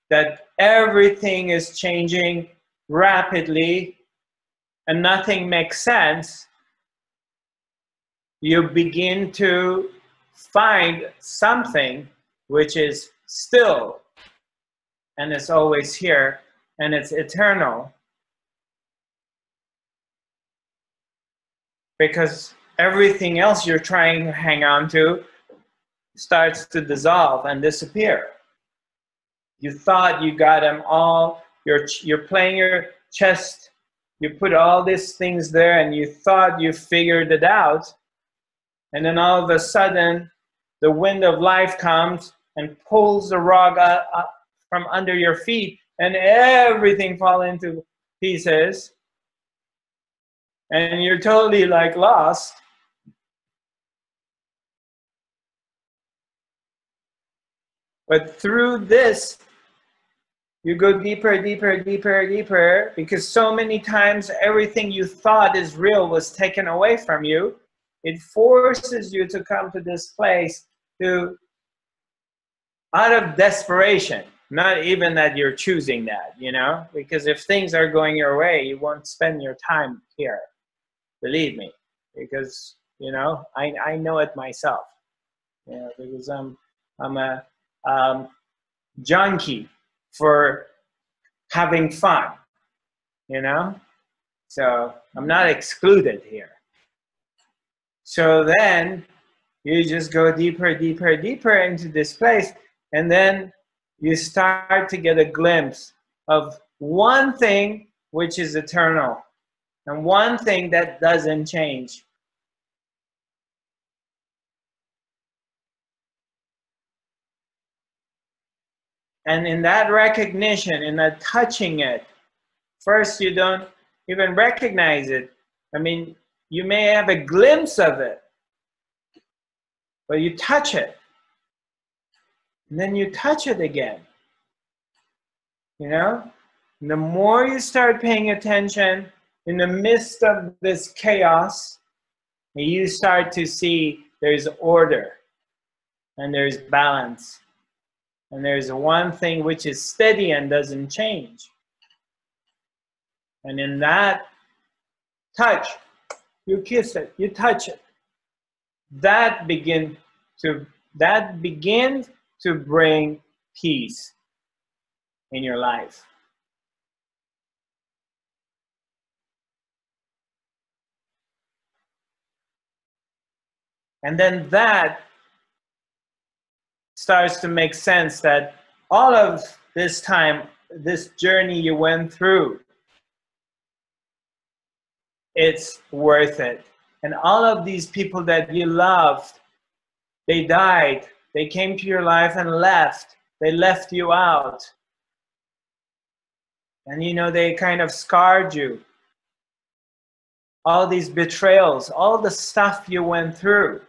that everything is changing rapidly and nothing makes sense, you begin to find something which is still, and it's always here, and it's eternal. Because everything else you're trying to hang on to starts to dissolve and disappear. You thought you got them all, you're playing your chess, you put all these things there and you thought you figured it out, and then all of a sudden the wind of life comes and pulls the rug up from under your feet and everything falls into pieces and you're totally like lost. But through this, you go deeper, deeper, deeper, deeper, because so many times everything you thought is real was taken away from you. It forces you to come to this place to, out of desperation, not even that you're choosing that, you know, because if things are going your way, you won't spend your time here, believe me, because, you know, I know it myself, you know, because I'm a junkie for having fun, you know, so I'm not excluded here. So then you just go deeper, deeper, deeper into this place, and then you start to get a glimpse of one thing which is eternal and one thing that doesn't change. And in that recognition, in that touching it, first you don't even recognize it. I mean, you may have a glimpse of it, but you touch it. And then you touch it again. You know? And the more you start paying attention in the midst of this chaos, you start to see there's order and there's balance. And there's one thing which is steady and doesn't change. And in that touch, you kiss it, you touch it. That begins to bring peace in your life. And then that starts to make sense that all of this time, this journey you went through, it's worth it. And all of these people that you loved, they died. They came to your life and left. They left you out. And you know, they kind of scarred you. All these betrayals, all the stuff you went through,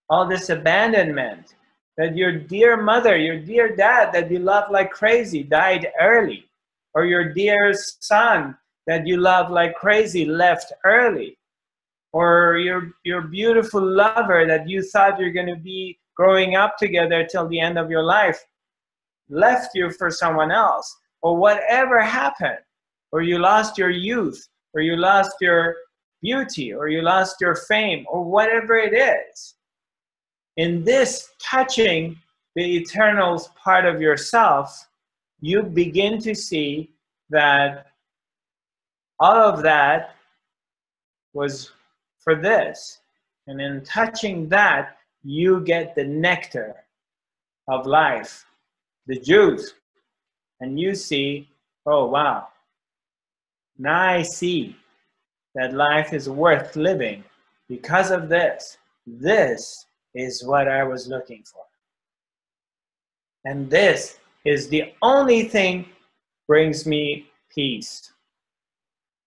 all this abandonment, that your dear mother, your dear dad that you loved like crazy died early, or your dear son that you loved like crazy left early, or your beautiful lover that you thought you're going to be growing up together till the end of your life left you for someone else, or whatever happened, or you lost your youth, or you lost your beauty, or you lost your fame, or whatever it is. In this touching the eternal part of yourself, you begin to see that all of that was for this. And in touching that, you get the nectar of life, the juice. And you see, oh wow, now I see that life is worth living because of this. This is what I was looking for. And this is the only thing brings me peace.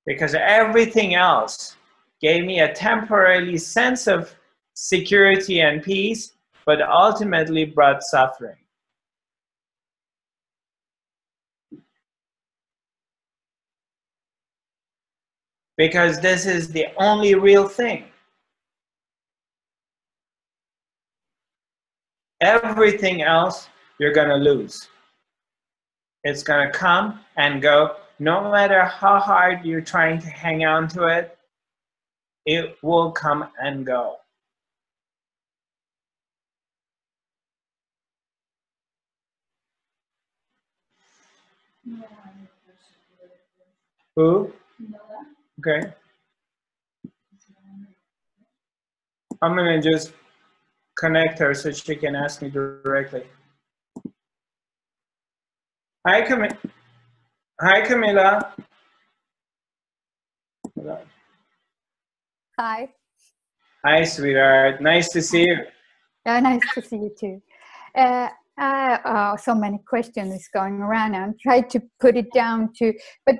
Because everything else gave me a temporary sense of security and peace, but ultimately brought suffering. Because this is the only real thing. Everything else you're going to lose. It's going to come and go. No matter how hard you're trying to hang on to it, it will come and go. Who? Okay. I'm going to just connect her so she can ask me directly. Hi, Camilla. Hi, Camilla. Hi. Hi, sweetheart. Nice to see you. Yeah, nice to see you too. So many questions going around. I'm trying to put it down to, but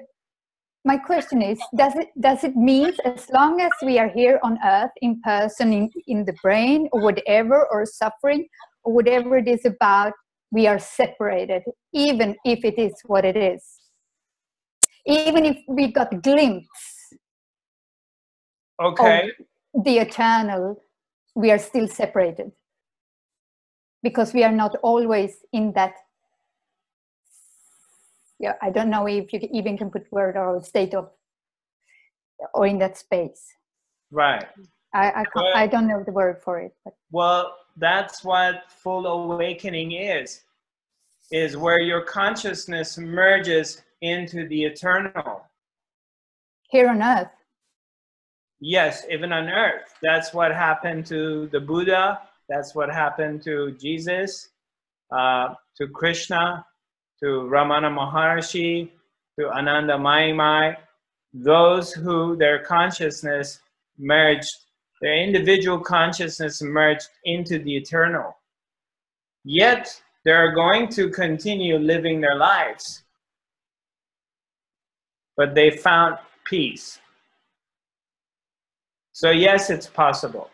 my question is, does it mean as long as we are here on earth in person, in the brain or whatever, or suffering or whatever it is about, we are separated, even if it is what it is? Even if we got a glimpse of the eternal, we are still separated. Because we are not always in that, yeah, I don't know if you even can put word or state of, or in that space. Right. I don't know the word for it. But. Well, that's what full awakening is where your consciousness merges into the eternal. Here on earth. Yes, even on earth. That's what happened to the Buddha. That's what happened to Jesus, to Krishna, to Ramana Maharshi, to Ananda Mai. Those who their consciousness merged, their individual consciousness merged into the eternal. Yet they're going to continue living their lives. But they found peace. So yes, it's possible.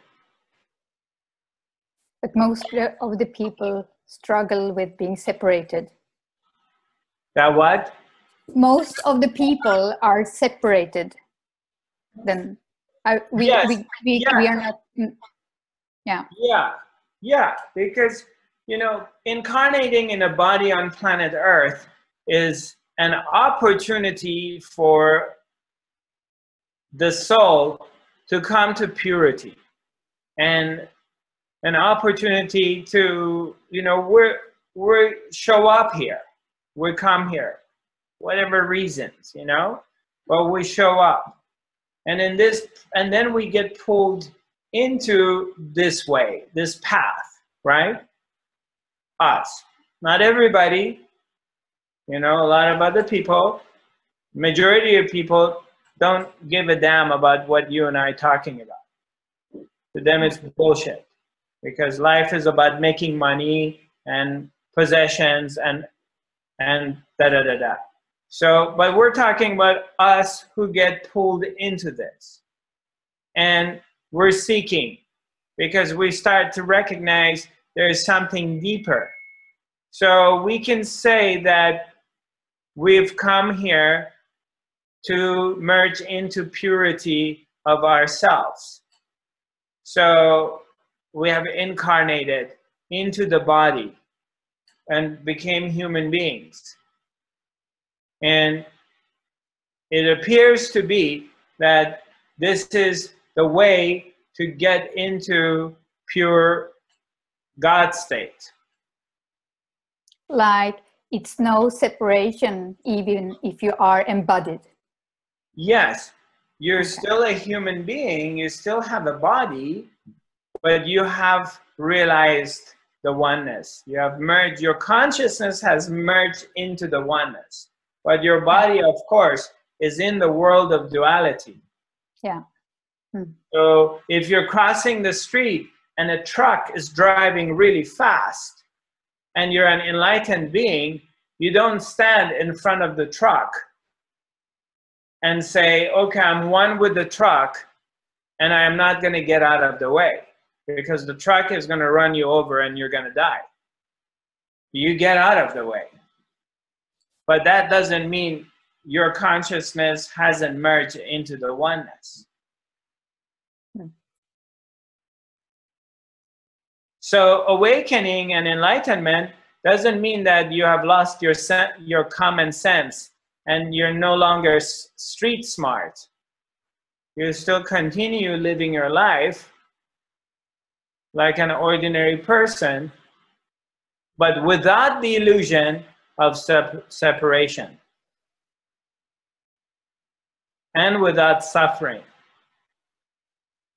But most of the people struggle with being separated. That what? Most of the people are separated. Then we are not. Yeah. Because incarnating in a body on planet Earth is an opportunity for the soul to come to purity, and an opportunity to we show up here, we come here, whatever reasons, but we show up, and then we get pulled into this way, this path, right? Us, not everybody, a lot of other people, majority of people don't give a damn about what you and I are talking about. To them it's bullshit, because life is about making money and possessions and da. So, but we're talking about us who get pulled into this, and we're seeking, because we start to recognize there's something deeper. So we can say that we've come here to merge into purity of ourselves. So we have incarnated into the body and became human beings. And it appears to be that this is the way to get into pure God state. Like it's no separation even if you are embodied. Yes, you're still a human being, you still have a body, but you have realized the oneness. You have merged, your consciousness has merged into the oneness. But your body, of course, is in the world of duality. Yeah. So if you're crossing the street and a truck is driving really fast and you're an enlightened being, you don't stand in front of the truck and say, okay, I'm one with the truck and I am not going to get out of the way, because the truck is going to run you over and you're going to die. You get out of the way. But that doesn't mean your consciousness hasn't merged into the oneness. So awakening and enlightenment doesn't mean that you have lost your common sense and you're no longer street smart. You still continue living your life like an ordinary person, but without the illusion of separation and without suffering.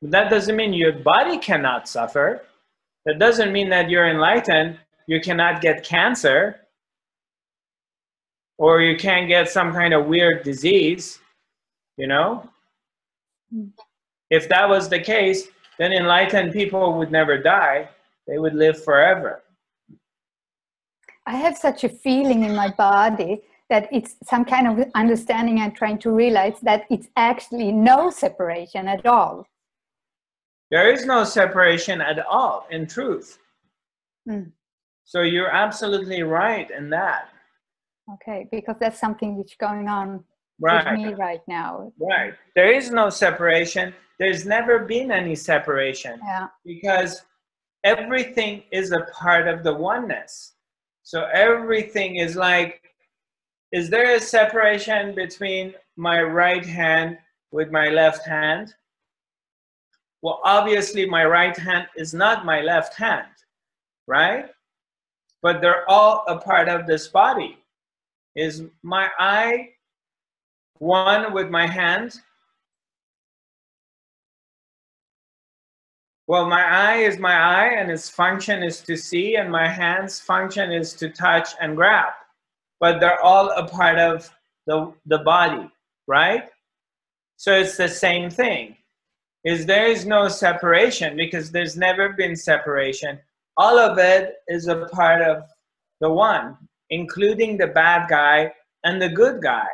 That doesn't mean your body cannot suffer. That doesn't mean that you're enlightened, you cannot get cancer, or you can't get some kind of weird disease, you know? If that was the case, then enlightened people would never die. They would live forever. I have such a feeling in my body that it's some kind of understanding I'm trying to realize that it's actually no separation at all. There is no separation at all, in truth. So you're absolutely right in that. Okay, because that's something which is going on Right. with me right now. Right. There is no separation. There's never been any separation. Yeah. Because everything is a part of the oneness. So everything is like, is there a separation between my right hand with my left hand? Well, obviously my right hand is not my left hand, right? But they're all a part of this body. Is my eye one with my hand? Well, my eye is my eye and its function is to see, and my hand's function is to touch and grab. But they're all a part of the body, right? So it's the same thing. There is no separation, because there's never been separation. All of it is a part of the one, including the bad guy and the good guy.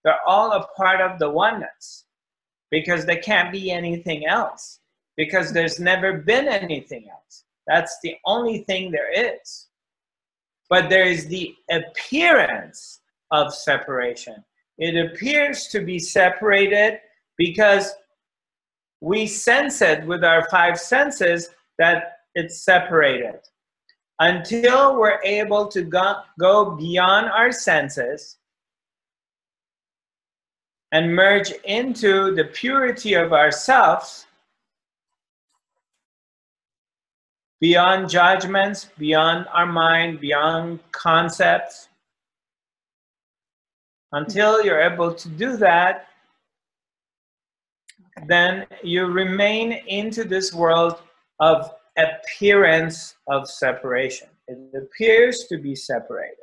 They're all a part of the oneness, because there can't be anything else, because there's never been anything else. That's the only thing there is. But there is the appearance of separation. It appears to be separated because we sense it with our five senses that it's separated. Until we're able to go beyond our senses and merge into the purity of ourselves, beyond judgments, beyond our mind, beyond concepts. Until you're able to do that, then you remain into this world of appearance of separation. It appears to be separated.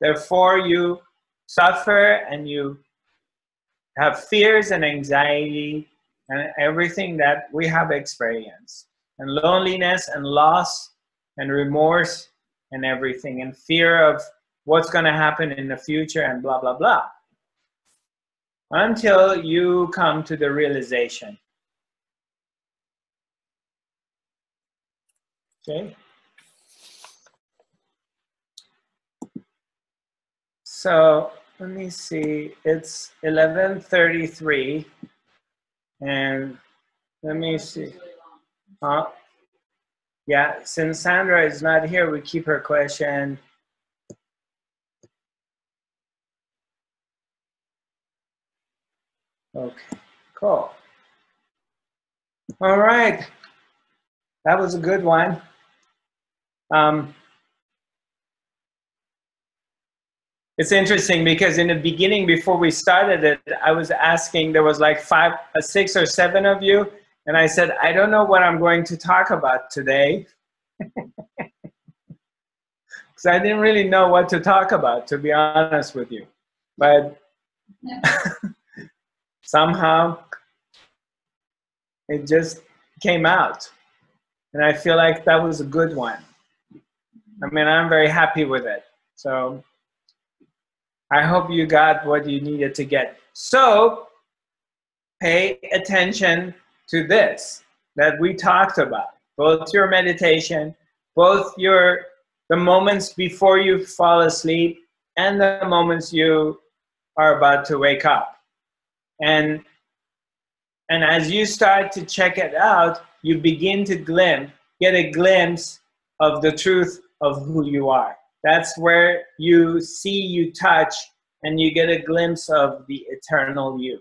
Therefore, you suffer and you have fears and anxiety and everything that we have experienced, and loneliness and loss and remorse and everything, and fear of what's going to happen in the future and blah, blah, blah. Until you come to the realization. Okay? So let me see, it's 11:33, and let me see. Yeah, since Sandra is not here, we keep her question. Okay, cool. All right, that was a good one. It's interesting because in the beginning, before we started it, I was asking, there was like 6 or 7 of you, and I said, I don't know what I'm going to talk about today. Because I didn't really know what to talk about, to be honest with you. But somehow It just came out. And I feel like that was a good one. I mean, I'm very happy with it. So I hope you got what you needed to get. So pay attention to this that we talked about, both your meditation, both the moments before you fall asleep and the moments you are about to wake up. And as you start to check it out, you begin to get a glimpse of the truth of who you are. That's where you see, you touch, and you get a glimpse of the eternal you.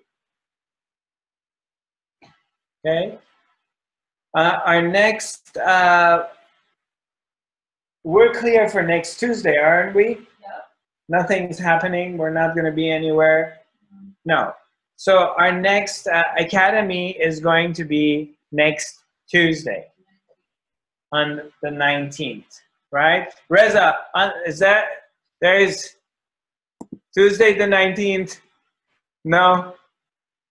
Okay? Our next, we're clear for next Tuesday, aren't we? Yeah. Nothing's happening. We're not going to be anywhere. No. So our next academy is going to be next Tuesday on the 19th, right? Reza, there is Tuesday the 19th? No?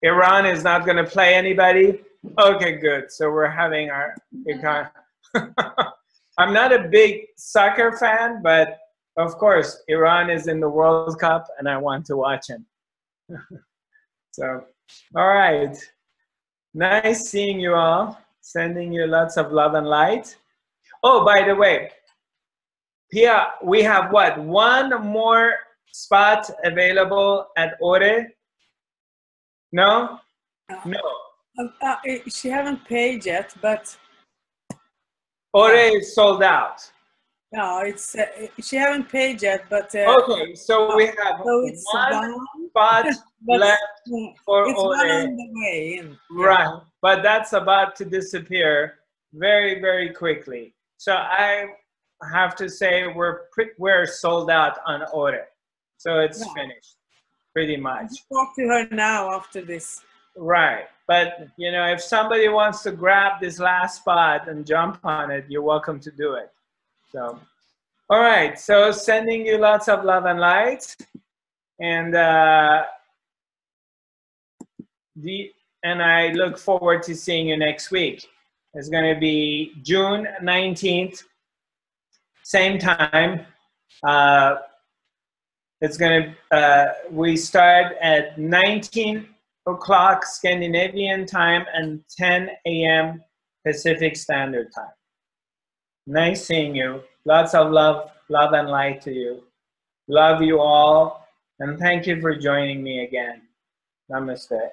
Iran is not going to play anybody? Okay, good. So we're having our I'm not a big soccer fan, but of course, Iran is in the World Cup and I want to watch him. So, all right. Nice seeing you all. Sending you lots of love and light. Oh, by the way, Pia, we have what? One more spot available at Ore? No? No. She haven't paid yet, but Ore is sold out. no, it's she haven't paid yet, but Okay, so we have so it's one down, spot but left for it's one Ore. on the way in. Right, but that's about to disappear very, very quickly. So I have to say we're sold out on Ore. So it's finished, pretty much. Talk to her now after this. Right, but you know, if somebody wants to grab this last spot and jump on it, you're welcome to do it. So, all right, so sending you lots of love and light, and I look forward to seeing you next week. It's going to be June 19th, same time. It's going to we start at 19 o'clock Scandinavian time and 10 a.m. Pacific Standard Time. Nice seeing you. Lots of love and light to you. Love you all, and thank you for joining me again. Namaste.